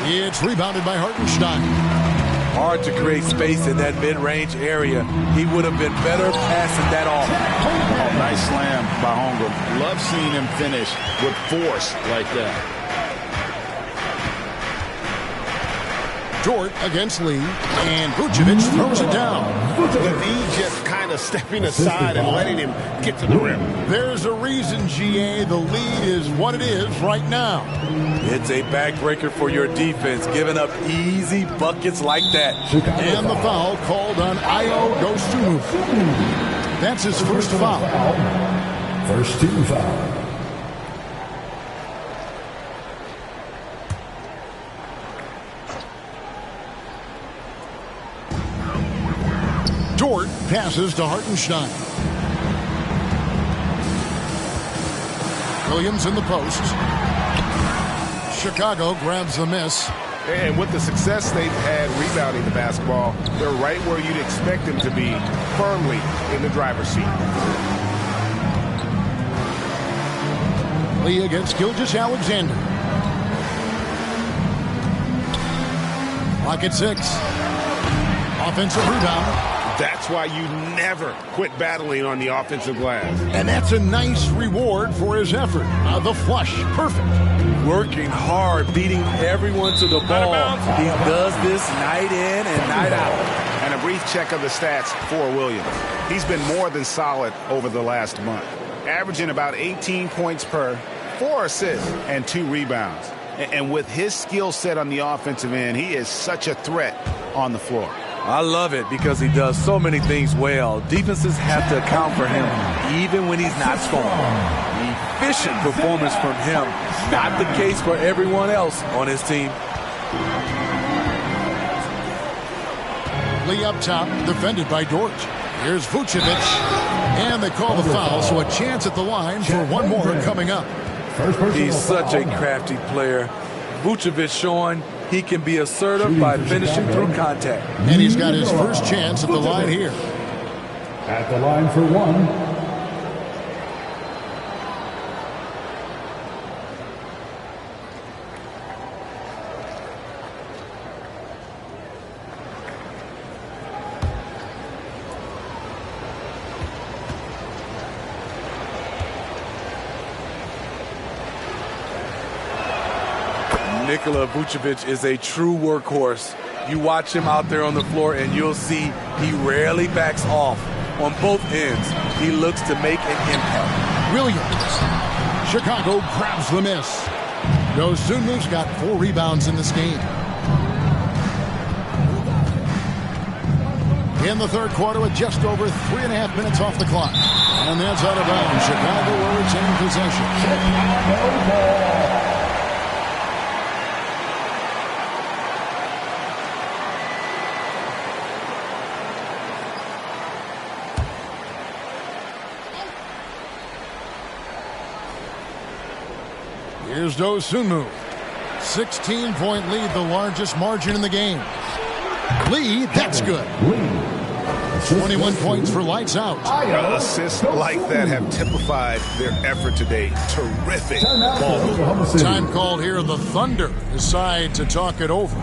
It's rebounded by Hartenstein. Hard to create space in that mid-range area. He would have been better passing that off. Oh, nice slam by Holmgren. Love seeing him finish with force like that. Dort against Lee, and Vucevic throws it down. Lee just kind of stepping aside and letting him get to the rim. There's a reason, GA, the lead is what it is right now. It's a backbreaker for your defense, giving up easy buckets like that. And the foul called on Ayo Dosunmu. That's his first foul. First team foul. Dort passes to Hartenstein. Williams in the post. Chicago grabs the miss. And with the success they've had rebounding the basketball, they're right where you'd expect them to be, firmly in the driver's seat. Lee against Gilgeous-Alexander. Clock at 6. Offensive rebound. That's why you never quit battling on the offensive glass. And that's a nice reward for his effort. The flush, perfect. Working hard, beating everyone to the ball. He does this night in and night out. And a brief check of the stats for Williams. He's been more than solid over the last month, averaging about 18 points per, 4 assists, and 2 rebounds. And with his skill set on the offensive end, he is such a threat on the floor. I love it because he does so many things well. Defenses have to account for him even when he's not scoring. Efficient performance from him. Not the case for everyone else on his team. Lee up top, defended by Dort. Here's Vucevic, and they call the foul, so a chance at the line for one more coming up. He's such a crafty player. Vucevic showing he can be assertive by finishing through contact. And he's got his first chance at the line here. At the line for one. Nikola Vucevic is a true workhorse. You watch him out there on the floor and you'll see he rarely backs off. On both ends, he looks to make an impact. Williams. Chicago grabs the miss. Dosunmu's got 4 rebounds in this game. In the third quarter with just over 3.5 minutes off the clock. And that's out of bounds. Chicago will retain possession. Chicago ball. Here's Dosunmu. 16-point lead, the largest margin in the game. Lee, that's good. 21 points for lights out. Assists like that have typified their effort today. Terrific ball movement. Time called here. The Thunder decide to talk it over.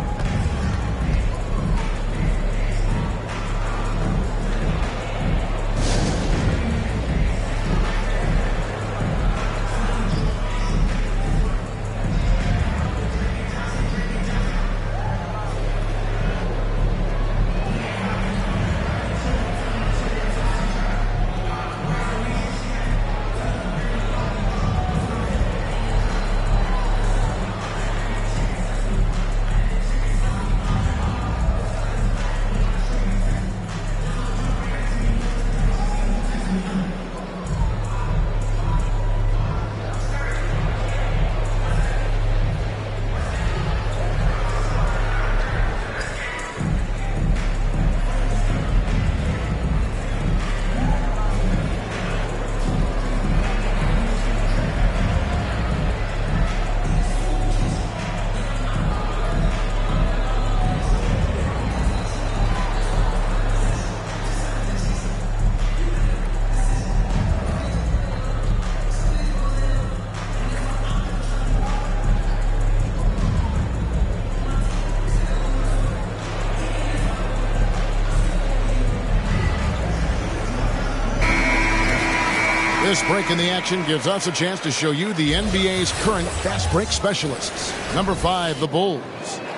This break in the action gives us a chance to show you the NBA's current fast break specialists. Number 5, the Bulls.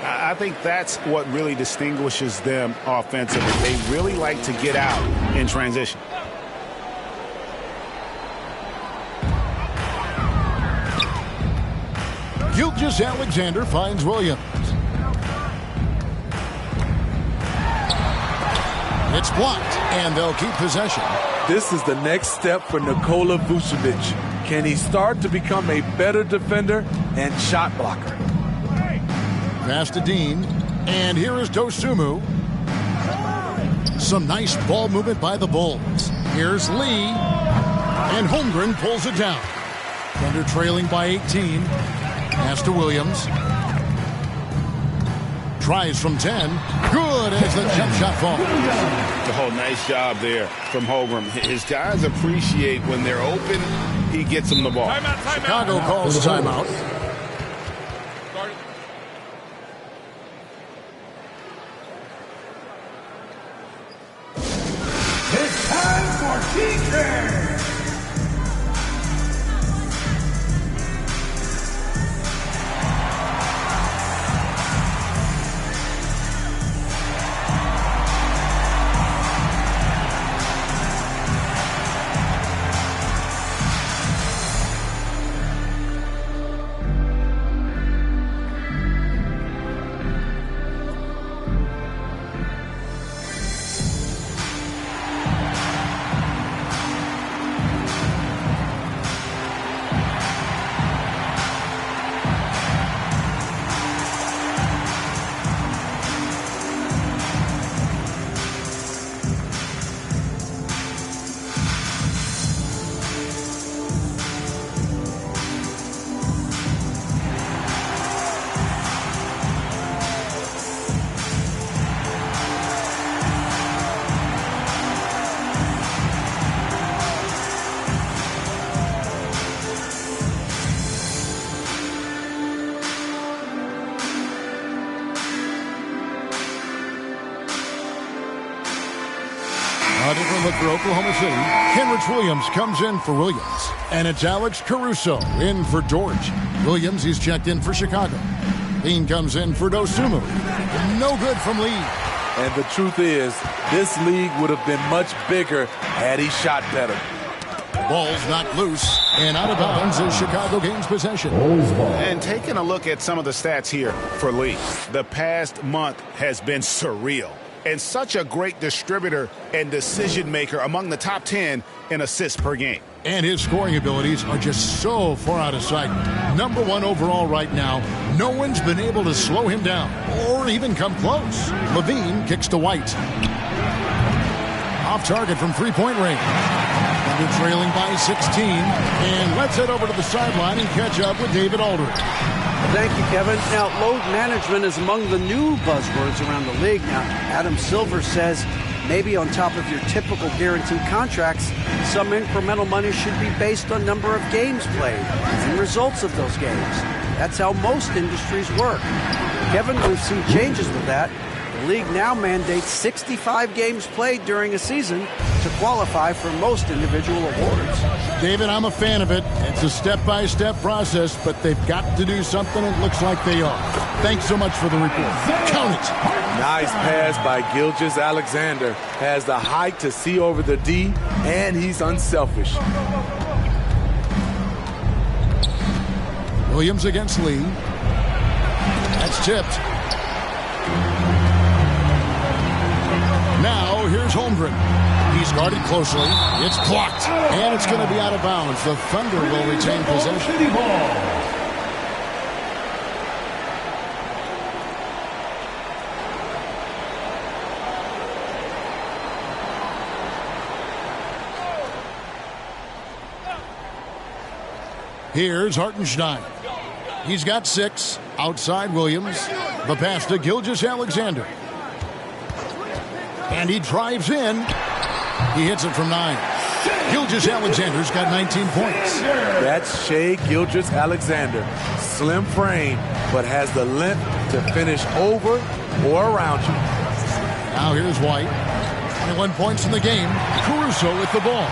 I think that's what really distinguishes them offensively. They really like to get out in transition. Gilgeous-Alexander finds Williams. It's blocked, and they'll keep possession. This is the next step for Nikola Vucevic. Can he start to become a better defender and shot blocker? Pass to Dean, and here is Dosunmu. Some nice ball movement by the Bulls. Here's Lee, and Holmgren pulls it down. Thunder trailing by 18. Pass to Williams. Tries from 10. Good as the jump shot falls. Oh, nice job there from Holmgren. His guys appreciate when they're open, he gets them the ball. Timeout. Chicago calls timeout. It's time for TK. A different look for Oklahoma City. Kenrich Williams comes in for Williams. And it's Alex Caruso in for George. Williams, he's checked in for Chicago. Bean comes in for Dosunmu. No good from Lee. And the truth is, this league would have been much bigger had he shot better. Ball's knocked loose and out of bounds as Chicago gains possession. And taking a look at some of the stats here for Lee, the past month has been surreal. And such a great distributor and decision maker among the top 10 in assists per game. And his scoring abilities are just so far out of sight. #1 overall right now. No one's been able to slow him down or even come close. Levine kicks to White. Off target from three-point range. Thunder trailing by 16. And let's head over to the sideline and catch up with David Aldridge. Thank you, Kevin. Now, load management is among the new buzzwords around the league. Now, Adam Silver says maybe on top of your typical guaranteed contracts, some incremental money should be based on number of games played and results of those games. That's how most industries work. Kevin, we've seen changes with that. The league now mandates 65 games played during a season to qualify for most individual awards. David, I'm a fan of it. It's a step-by-step process, but they've got to do something. It looks like they are. Thanks so much for the report. Count it. Nice pass by Gilgeous-Alexander. Has the height to see over the D, and he's unselfish. Williams against Lee. That's tipped. Now, here's Holmgren. He's guarded closely. It's blocked. And it's going to be out of bounds. The Thunder will retain possession. Here's Hartenstein. He's got 6. Outside Williams. The pass to Gilgeous-Alexander. And he drives in. He hits it from 9. Gilgeous-Alexander's got 19 points. That's Shai Gilgeous-Alexander. Slim frame, but has the length to finish over or around you. Now here's White. 21 points in the game. Caruso with the ball.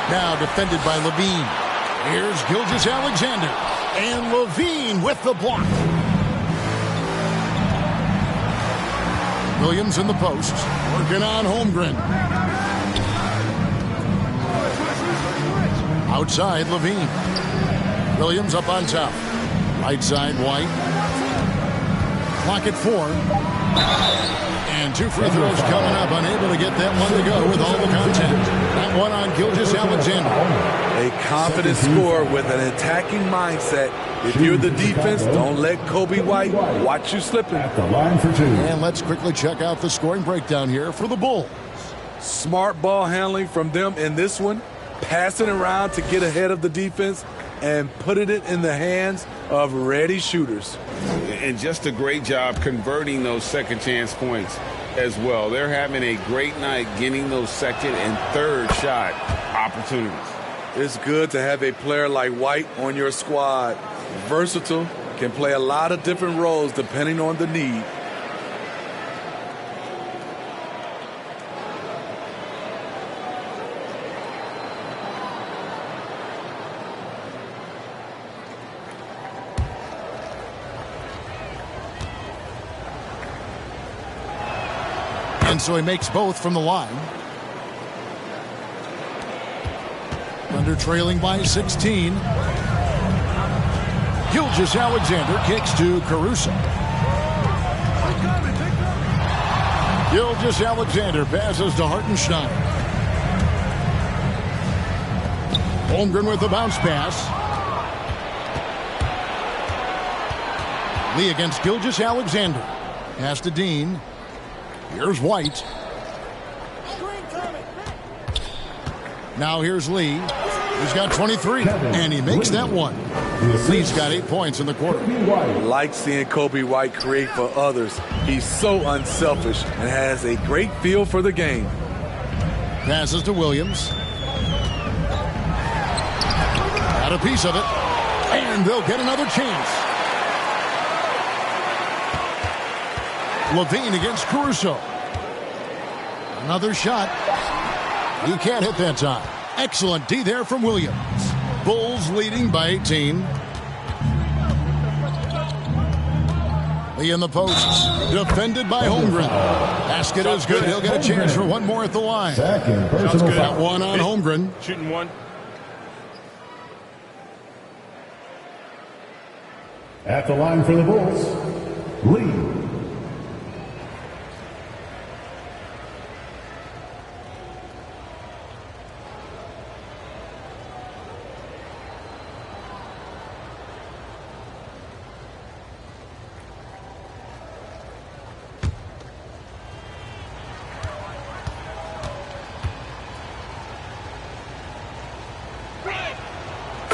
Now defended by Levine. Here's Gilgeous-Alexander. And Levine with the block. Williams in the post. Working on Holmgren. Outside, Levine. Williams up on top. Right side, White. Clock at 4. And 2 free throws coming up. Unable to get that one to go with all the contact. That one on Gilgeous-Alexander. A confident scorer with an attacking mindset. If you're the defense, don't let Kobe White watch you slipping. The line for 2. And let's quickly check out the scoring breakdown here for the Bulls. Smart ball handling from them in this one. Passing around to get ahead of the defense and putting it in the hands of ready shooters. And just a great job converting those second chance points as well. They're having a great night getting those second and third shot opportunities. It's good to have a player like White on your squad. Versatile, can play a lot of different roles depending on the need. And so he makes both from the line. Thunder trailing by 16. Gilgeous-Alexander kicks to Caruso. Gilgeous-Alexander passes to Hartenstein. Holmgren with the bounce pass. Lee against Gilgeous-Alexander. Pass to Dean. Here's White. Now here's Lee. He's got 23, and he makes that one. Lee's got 8 points in the quarter. Like seeing Kobe White create for others. He's so unselfish and has a great feel for the game. Passes to Williams. Got a piece of it, and they'll get another chance. Levine against Caruso. Another shot. He can't hit that time. Excellent D there from Williams. Bulls leading by 18. Lee in the post. Defended by Holmgren. Basket is good. He'll get a chance for one more at the line. Second personal foul. Got one on Holmgren. Shooting one. At the line for the Bulls, Lee.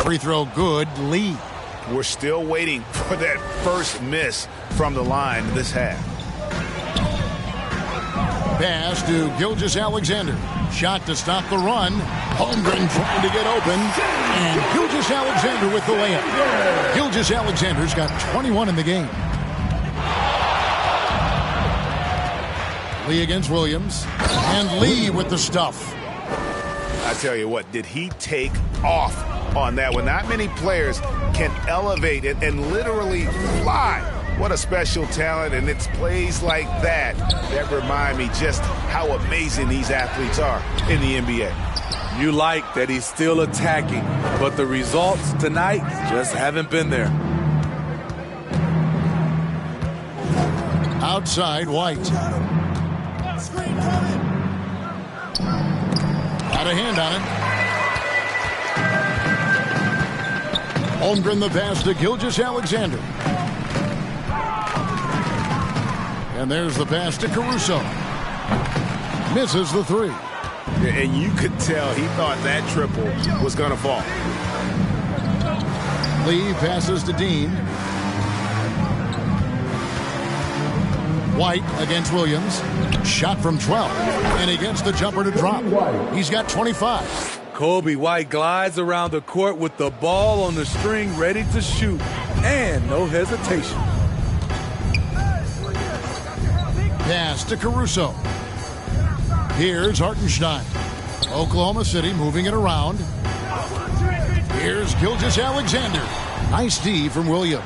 Free throw good. Lee. We're still waiting for that first miss from the line this half. Pass to Gilgeous-Alexander. Shot to stop the run. Holmgren trying to get open. And Gilgeous-Alexander with the layup. Gilgeous-Alexander's got 21 in the game. Lee against Williams. And Lee with the stuff. I tell you what, did he take off on that one? Not many players can elevate it and literally fly. What a special talent, and it's plays like that that remind me just how amazing these athletes are in the NBA. You like that he's still attacking, but the results tonight just haven't been there. Outside, White. Got a hand on it. Holmgren the pass to Gilgeous-Alexander. And there's the pass to Caruso. Misses the three. And you could tell he thought that triple was going to fall. Lee passes to Dean. White against Williams. Shot from 12. And he gets the jumper to drop. He's got 25. Kobe White glides around the court with the ball on the string ready to shoot. And no hesitation. Pass to Caruso. Here's Hartenstein. Oklahoma City moving it around. Here's Gilgeous-Alexander. Nice D from Williams.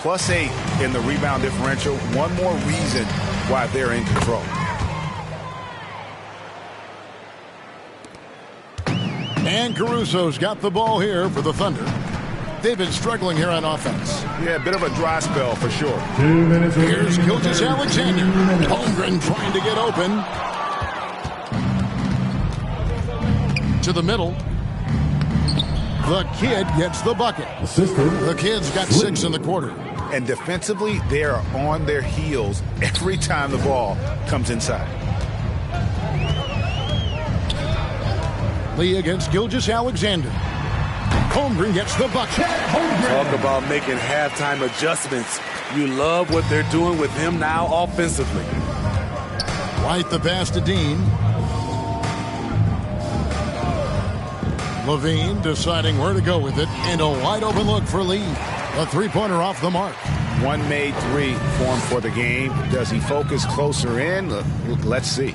+8 in the rebound differential. One more reason why they're in control. And Caruso's got the ball here for the Thunder. They've been struggling here on offense. Yeah, a bit of a dry spell for sure. 2 minutes. Here's Gilgeous-Alexander. Holmgren trying to get open. To the middle. The kid gets the bucket. The kid's got 6 in the quarter. And defensively, they are on their heels every time the ball comes inside. Lee against Gilgeous-Alexander. Holmgren gets the bucket. Talk about making halftime adjustments. You love what they're doing with him now offensively. White the pass to Dean. Levine deciding where to go with it, and a wide open look for Lee. A three-pointer off the mark. One made three formed for the game. Does he focus closer in? Let's see.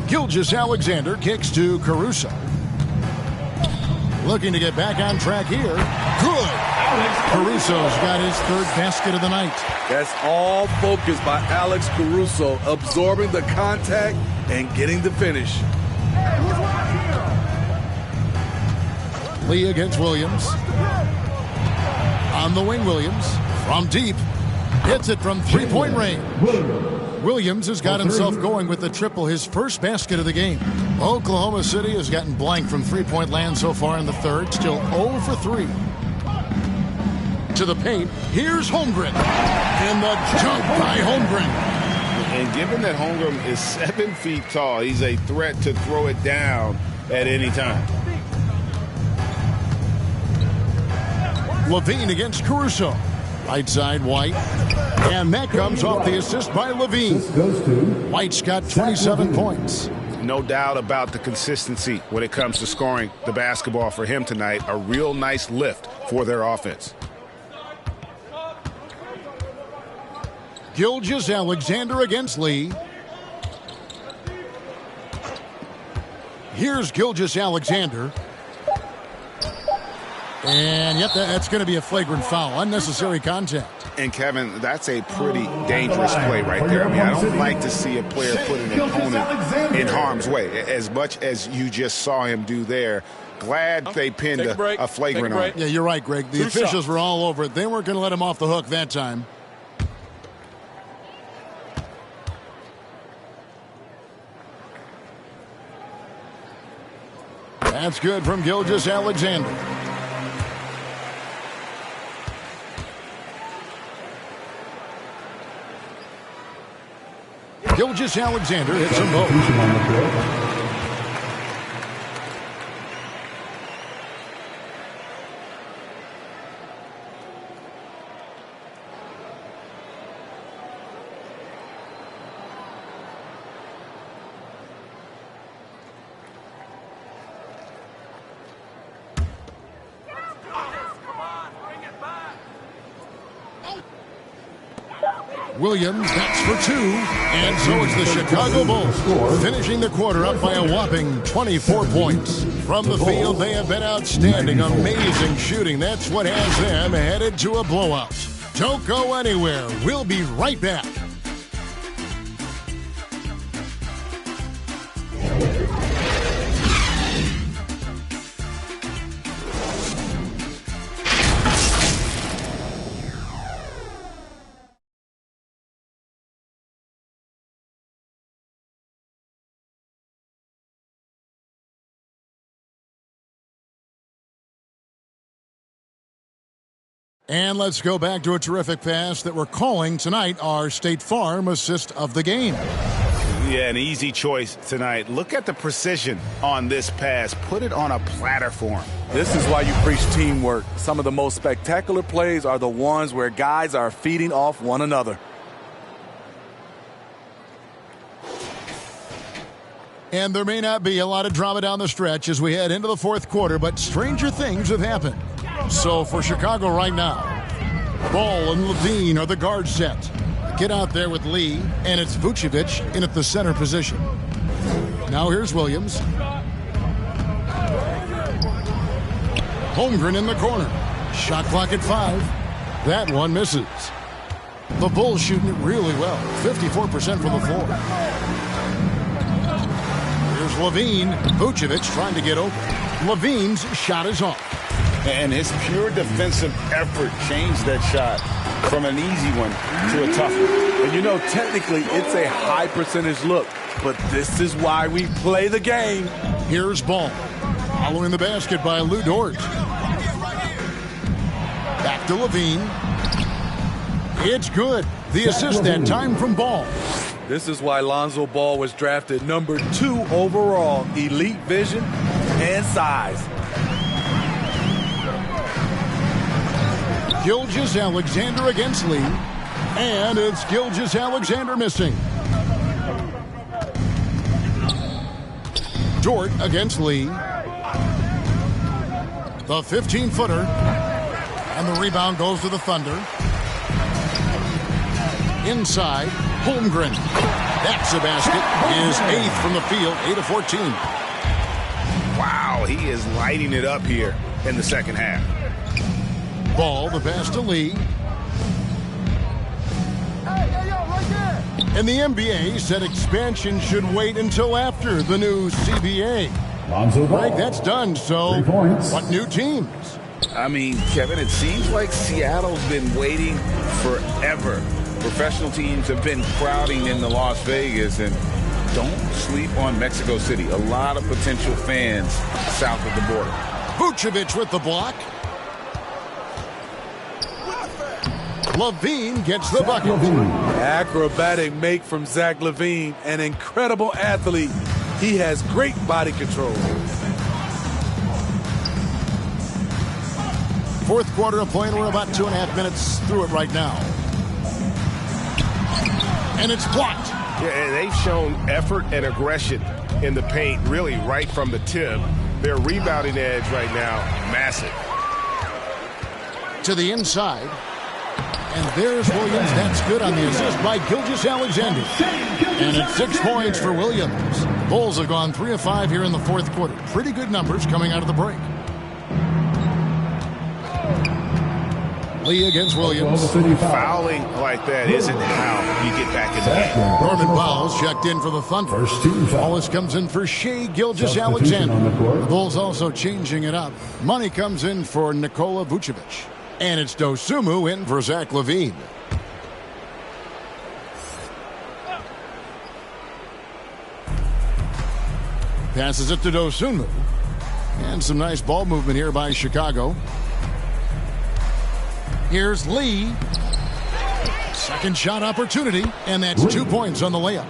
Gilgeous-Alexander kicks to Caruso. Looking to get back on track here. Good. Caruso's got his third basket of the night. That's all focused by Alex Caruso, absorbing the contact and getting the finish. Lee against Williams. On the wing, Williams. From deep. Hits it from three-point range. Williams has got himself going with the triple, his first basket of the game. Oklahoma City has gotten blank from three-point land so far in the third. Still 0 for 3. To the paint. Here's Holmgren. And the jump by Holmgren. And given that Holmgren is 7 feet tall, he's a threat to throw it down at any time. Levine against Caruso. Right side, White. And that comes off the assist by Levine. White's got 27 points. No doubt about the consistency when it comes to scoring the basketball for him tonight. A real nice lift for their offense. Gilgeous-Alexander against Lee. Here's Gilgeous-Alexander. And yep, that's going to be a flagrant foul. Unnecessary contact. And, Kevin, that's a pretty dangerous play right there. I mean, I don't like to see a player put an opponent in harm's way, as much as you just saw him do there. Glad they pinned a flagrant on. Yeah, you're right, Greg. The officials were all over it. They weren't going to let him off the hook that time. That's good from Gilgeous-Alexander. Gilgeous-Alexander hits them both. Williams, that's for 2, and so is the Chicago Bulls, finishing the quarter up by a whopping 24 points. From the field, they have been outstanding, amazing shooting. That's what has them headed to a blowout. Don't go anywhere. We'll be right back. And let's go back to a terrific pass that we're calling tonight our State Farm assist of the game. Yeah, an easy choice tonight. Look at the precision on this pass. Put it on a platter for him. This is why you preach teamwork. Some of the most spectacular plays are the ones where guys are feeding off one another. And there may not be a lot of drama down the stretch as we head into the fourth quarter, but stranger things have happened. So for Chicago right now, Ball and Levine are the guard set. Get out there with Lee, and it's Vucevic in at the center position. Now here's Williams. Holmgren in the corner. Shot clock at 5. That one misses. The Bulls shooting it really well. 54% from the floor. Here's Levine. Vucevic trying to get open. Levine's shot is off. And his pure defensive effort changed that shot from an easy one to a tough one. And you know, technically, it's a high percentage look, but this is why we play the game. Here's Ball. Following the basket by Lou Dort. Back to Levine. It's good. The assist that time from Ball. This is why Lonzo Ball was drafted number 2 overall. Elite vision and size. Gilgeous-Alexander against Lee. And it's Gilgeous-Alexander missing. Dort against Lee. The 15-footer. And the rebound goes to the Thunder. Inside, Holmgren. That's a basket. Is 8th from the field, 8 of 14. Wow, he is lighting it up here in the second half. Ball, the pass to Lee. And the NBA said expansion should wait until after the new CBA. Right, that's done, so what new teams? I mean, Kevin, it seems like Seattle's been waiting forever. Professional teams have been crowding into Las Vegas, and don't sleep on Mexico City. A lot of potential fans south of the border. Vucevic with the block. Levine gets the bucket. Acrobatic make from Zach Levine, an incredible athlete. He has great body control. Fourth quarter of play, and we're about 2.5 minutes through it right now. And it's blocked. Yeah, they've shown effort and aggression in the paint, really right from the tip. Their rebounding edge right now, massive. To the inside. And there's Williams. That's good on the assist by Gilgeous-Alexander. And it's 6 points for Williams. Bulls have gone 3 of 5 here in the fourth quarter. Pretty good numbers coming out of the break. Lee against Williams. Fouling like that isn't how you get back in the game. Norman Powell's checked in for the Thunder. Wallace comes in for Shai Gilgeous-Alexander. The Bulls also changing it up. Money comes in for Nikola Vucevic. And it's Dosunmu in for Zach LaVine. Passes it to Dosunmu. And some nice ball movement here by Chicago. Here's Lee. Second shot opportunity, and that's 2 points on the layup.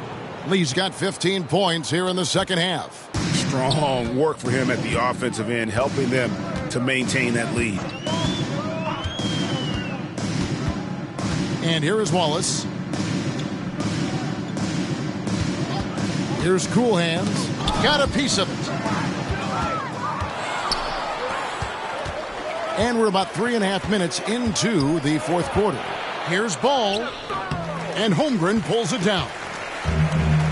Lee's got 15 points here in the second half. Strong work for him at the offensive end, helping them to maintain that lead. And here is Wallace. Here's Cool Hands. Got a piece of it. And we're about 3.5 minutes into the fourth quarter. Here's Ball. And Holmgren pulls it down.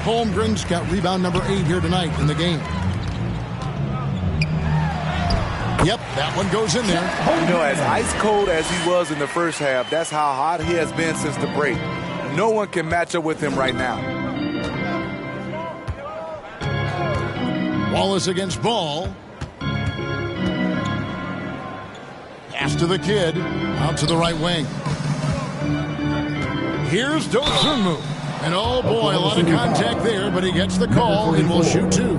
Holmgren's got rebound number 8 here tonight in the game. Yep, that one goes in there. You know, as ice cold as he was in the first half, that's how hot he has been since the break. No one can match up with him right now. Wallace against Ball. Pass to the kid. Out to the right wing. Here's Dosunmu. And oh boy, a lot of contact there, but he gets the call and will shoot 2.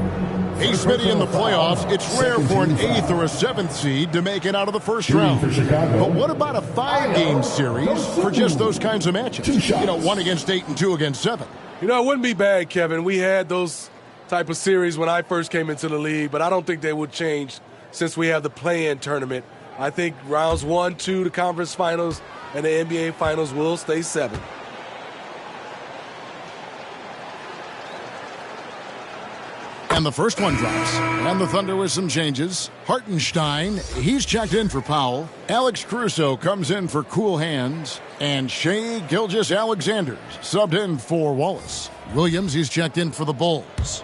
Hey, Smitty, in the playoffs, it's rare for an 8th or a 7th seed to make it out of the first round. But what about a 5-game series for just those kinds of matches? You know, 1 against 8 and 2 against 7. You know, it wouldn't be bad, Kevin. We had those type of series when I first came into the league, but I don't think they would change since we have the play-in tournament. I think rounds 1, 2, the conference finals, and the NBA finals will stay 7. And the first one drops. And the Thunder with some changes. Hartenstein, he's checked in for Powell. Alex Caruso comes in for Cool Hands. And Shai Gilgeous-Alexander subbed in for Wallace. Williams, he's checked in for the Bulls.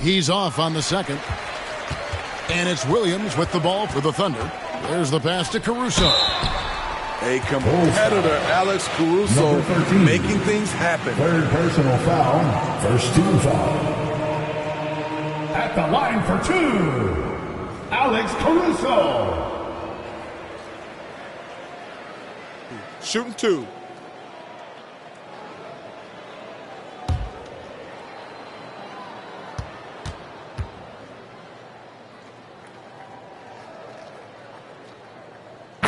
He's off on the second. And it's Williams with the ball for the Thunder. There's the pass to Caruso. A competitor, Alex Caruso, making things happen. Third personal foul. First team foul. At the line for 2, Alex Caruso. Shooting 2.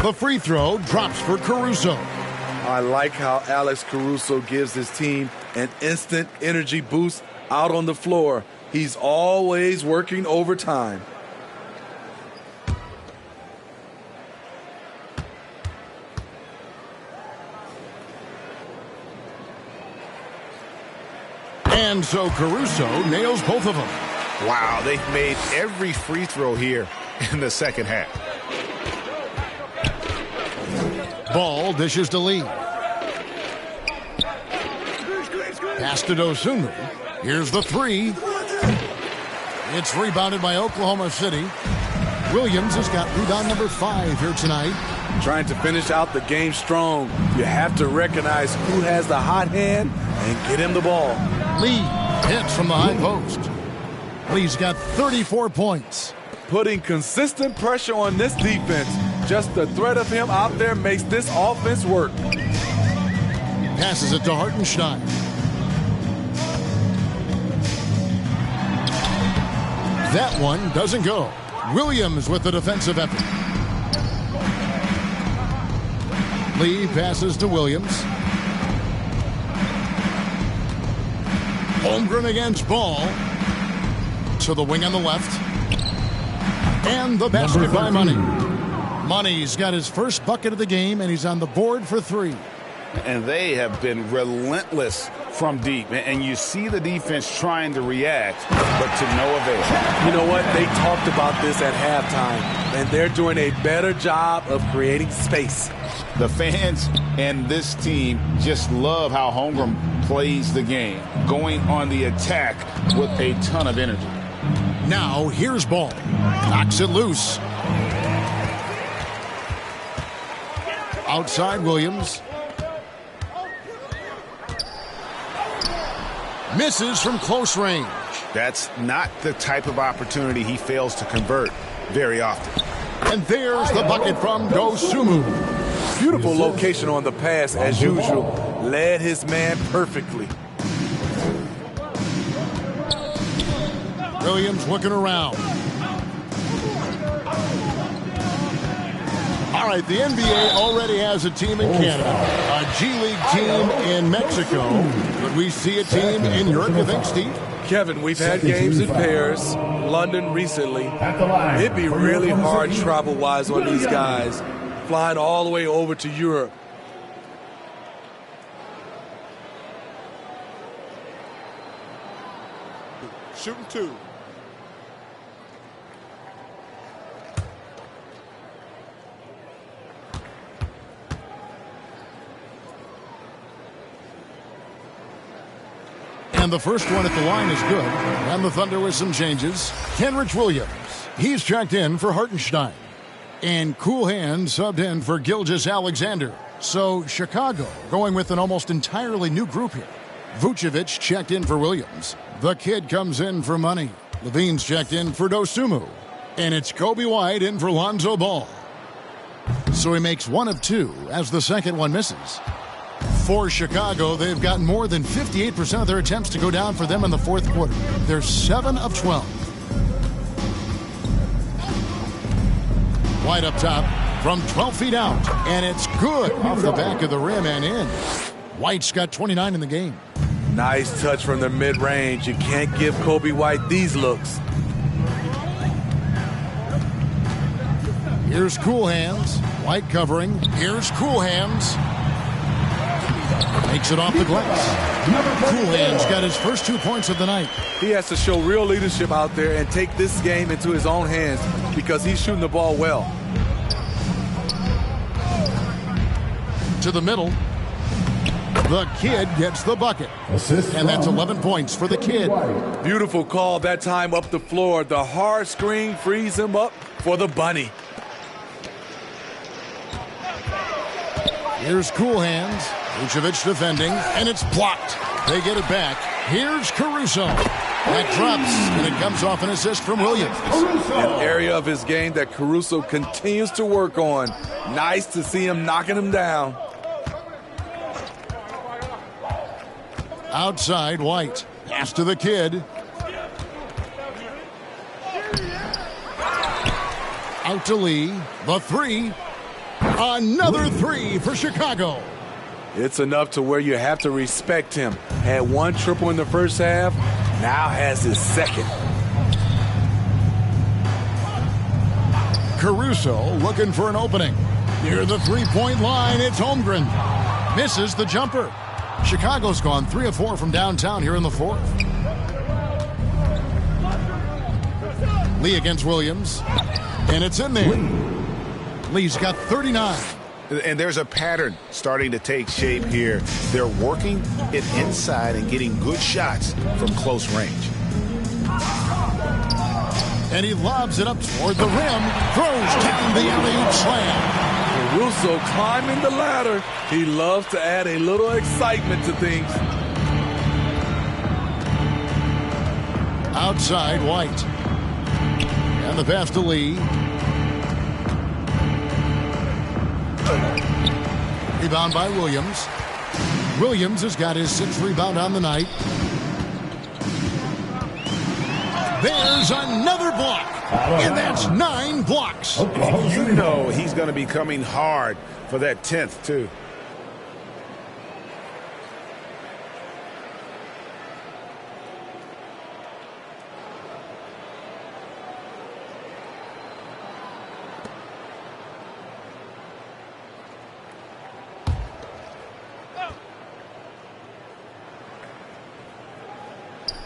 The free throw drops for Caruso. I like how Alex Caruso gives his team an instant energy boost out on the floor. He's always working overtime. And so Caruso nails both of them. Wow, they've made every free throw here in the second half. Ball dishes to Lee. Pass to Dosunmu. Here's the 3. It's rebounded by Oklahoma City. Williams has got rebound number 5 here tonight. Trying to finish out the game strong. You have to recognize who has the hot hand and get him the ball. Lee hits from the high post. Lee's got 34 points. Putting consistent pressure on this defense. Just the threat of him out there makes this offense work. Passes it to Hartenstein. That one doesn't go. Williams with the defensive effort. Lee passes to Williams. Holmgren against Ball. To the wing on the left. And the basket by Money. Money's got his first bucket of the game, and he's on the board for 3. And they have been relentless from deep. And you see the defense trying to react, but to no avail. You know what? They talked about this at halftime, and they're doing a better job of creating space. The fans and this team just love how Holmgren plays the game, going on the attack with a ton of energy. Now, here's Ball. Knocks it loose. Outside Williams. Misses from close range. That's not the type of opportunity he fails to convert very often. And there's the bucket from Dosunmu. Beautiful location on the pass, as usual. Led his man perfectly. Williams looking around. All right, the NBA already has a team in Canada, a G League team in Mexico. Could we see a team in Europe, you think, Steve? Kevin, we've had games in Paris, London recently. It'd be really hard travel-wise on these guys, flying all the way over to Europe. Shooting two. And the first one at the line is good. And the Thunder with some changes. Kenrich Williams, he's checked in for Hartenstein. And Cool Hand subbed in for Gilgeous-Alexander. So Chicago going with an almost entirely new group here. Vucevic checked in for Williams. The Kid comes in for Money. Levine's checked in for Dosunmu. And it's Kobe White in for Lonzo Ball. So he makes one of two as the second one misses. For Chicago, they've gotten more than 58% of their attempts to go down for them in the fourth quarter. They're 7 of 12. White up top from 12 feet out. And it's good off the back of the rim and in. White's got 29 in the game. Nice touch from the mid-range. You can't give Kobe White these looks. Here's Cool Hands. White covering. Here's Cool Hands. Makes it off the glass. Cool Hands got his first 2 points of the night. He has to show real leadership out there and take this game into his own hands because he's shooting the ball well. To the middle. The Kid gets the bucket. And that's 11 points for the Kid. Beautiful call that time up the floor. The hard screen frees him up for the bunny. Here's Cool Hands. Vucevic defending, and it's blocked. They get it back. Here's Caruso. That drops, and it comes off an assist from Williams. An area of his game that Caruso continues to work on. Nice to see him knocking him down. Outside, White. Pass to the Kid. Out to Lee. The three. Another three for Chicago. It's enough to where you have to respect him. Had one triple in the first half, now has his second. Caruso looking for an opening. Near the three-point line, it's Holmgren. Misses the jumper. Chicago's gone 3 of 4 from downtown here in the fourth. Lee against Williams. And it's in there. Lee's got 39. And there's a pattern starting to take shape here. They're working it inside and getting good shots from close range. And he lobs it up toward the rim. Throws down the alley-oop slam. Caruso climbing the ladder. He loves to add a little excitement to things. Outside, White. And the pass to Lee. Rebound by Williams. Williams has got his 6th rebound on the night. There's another block. And that's 9 blocks. You know he's going to be coming hard for that 10th, too.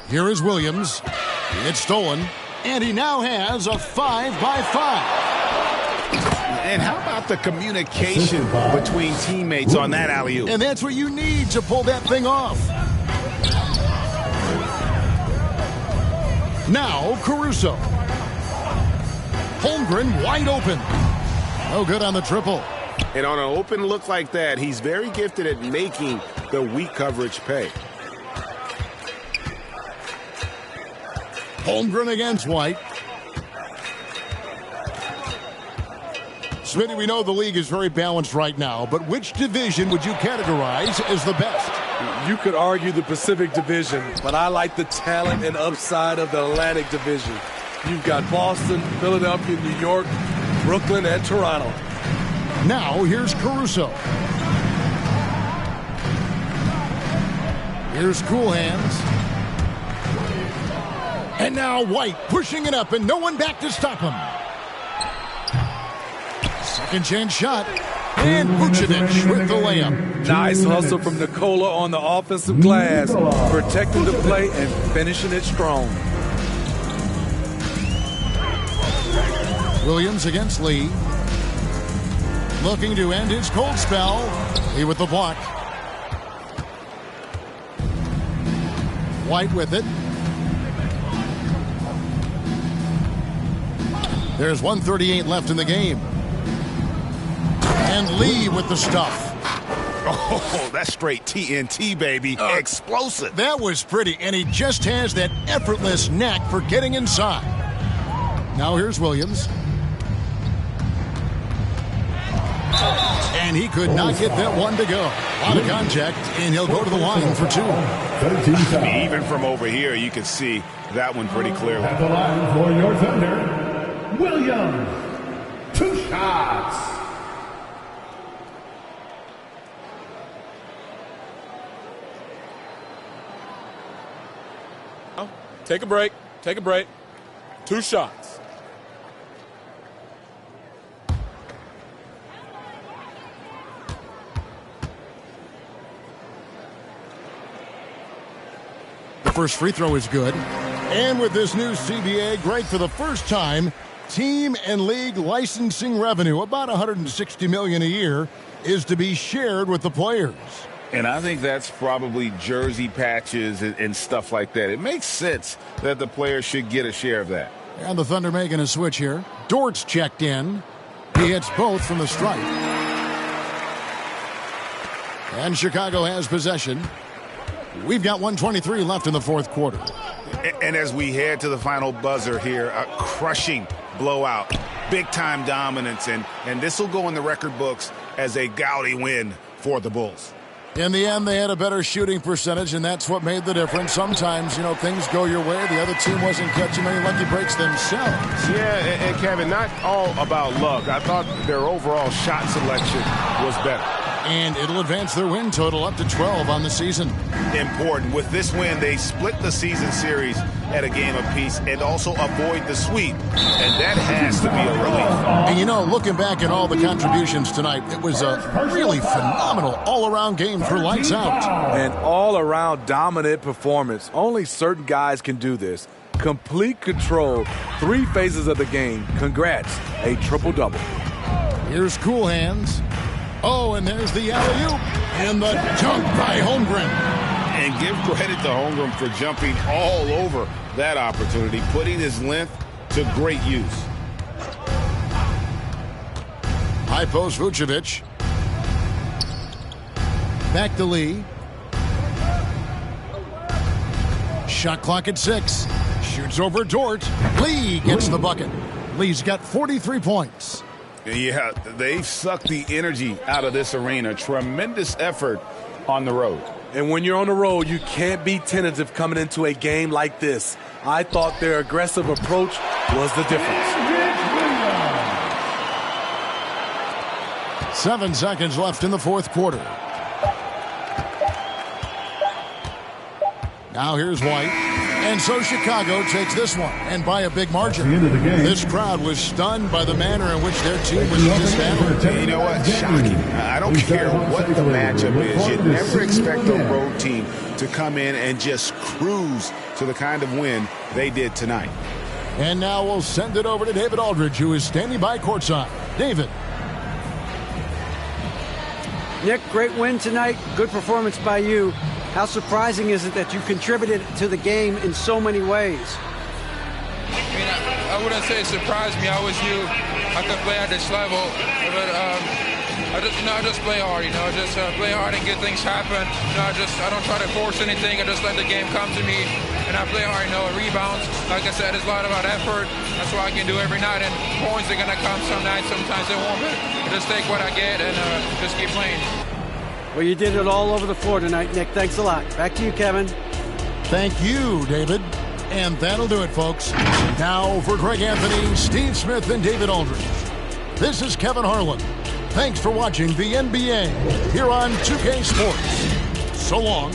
Here is Williams. It's stolen. And he now has a 5-by-5. And how about the communication between teammates on that alley-oop? And that's what you need to pull that thing off. Now Caruso. Holmgren wide open. No good on the triple. And on an open look like that, he's very gifted at making the weak coverage pay. Holmgren against White. Smitty, we know the league is very balanced right now, but which division would you categorize as the best? You could argue the Pacific Division, but I like the talent and upside of the Atlantic Division. You've got Boston, Philadelphia, New York, Brooklyn, and Toronto. Now here's Caruso. Here's Cool Hands. And now White pushing it up and no one back to stop him. Second chance shot. And Vucevic with the layup. Nice hustle from Nikola on the offensive glass, protecting the play and finishing it strong. Williams against Lee. Looking to end his cold spell. Lee with the block. White with it. There's 1:38 left in the game. And Lee with the stuff. Oh, that's straight TNT, baby. Explosive. That was pretty, and he just has that effortless knack for getting inside. Now here's Williams. And he could not get that one to go. A lot of contact, and he'll go to the line for two. Even from over here, you can see that one pretty clearly. At the line for your Thunder, Williams. 2 shots. Take a break. Take a break. 2 shots. The first free throw is good. And with this new CBA, great for the first time, team and league licensing revenue, about $160 million a year, is to be shared with the players. And I think that's probably jersey patches and stuff like that. It makes sense that the players should get a share of that. And the Thunder making a switch here. Dort's checked in. He hits both from the stripe. And Chicago has possession. We've got 1:23 left in the fourth quarter. And as we head to the final buzzer here, a crushing blowout, big-time dominance, and this will go in the record books as a gaudy win for the Bulls. In the end, they had a better shooting percentage, and that's what made the difference. Sometimes, things go your way. The other team wasn't catching many lucky breaks themselves. Yeah, and Kevin, not all about luck. I thought their overall shot selection was better. And it'll advance their win total up to 12 on the season. Important. With this win, they split the season series at a game apiece and also avoid the sweep. And that has to be a relief. And looking back at all the contributions tonight, it was a really phenomenal all-around game for lights out. An all-around dominant performance. Only certain guys can do this. Complete control, 3 phases of the game. Congrats, a triple-double. Here's Cool Hands. Oh, and there's the alley-oop and the dunk by Holmgren. And give credit to Holmgren for jumping all over that opportunity, putting his length to great use. High post Vucevic. Back to Lee. Shot clock at 6. Shoots over Dort. Lee gets the bucket. Lee's got 43 points. Yeah, they've sucked the energy out of this arena. Tremendous effort on the road. And when you're on the road, you can't be tentative coming into a game like this. I thought their aggressive approach was the difference. 7 seconds left in the fourth quarter. Now here's White. And so Chicago takes this one, and by a big margin. This crowd was stunned by the manner in which their team was dismantled. You know what? Shocking. I don't care what the matchup is. You never expect a road team to come in and just cruise to the kind of win they did tonight. And now we'll send it over to David Aldridge, who is standing by courtside. David. Nick, great win tonight. Good performance by you. How surprising is it that you contributed to the game in so many ways? I mean, I wouldn't say it surprised me. I always knew I could play at this level, but I just play hard. Just play hard and get things happen. I don't try to force anything. I just let the game come to me, and I play hard. Rebounds. Like I said, it's a lot about effort. That's what I can do every night. And points are gonna come some nights. Sometimes they won't. But just take what I get and just keep playing. Well, you did it all over the floor tonight, Nick. Thanks a lot. Back to you, Kevin. Thank you, David. And that'll do it, folks. Now for Greg Anthony, Steve Smith, and David Aldridge. This is Kevin Harlan. Thanks for watching the NBA here on 2K Sports. So long.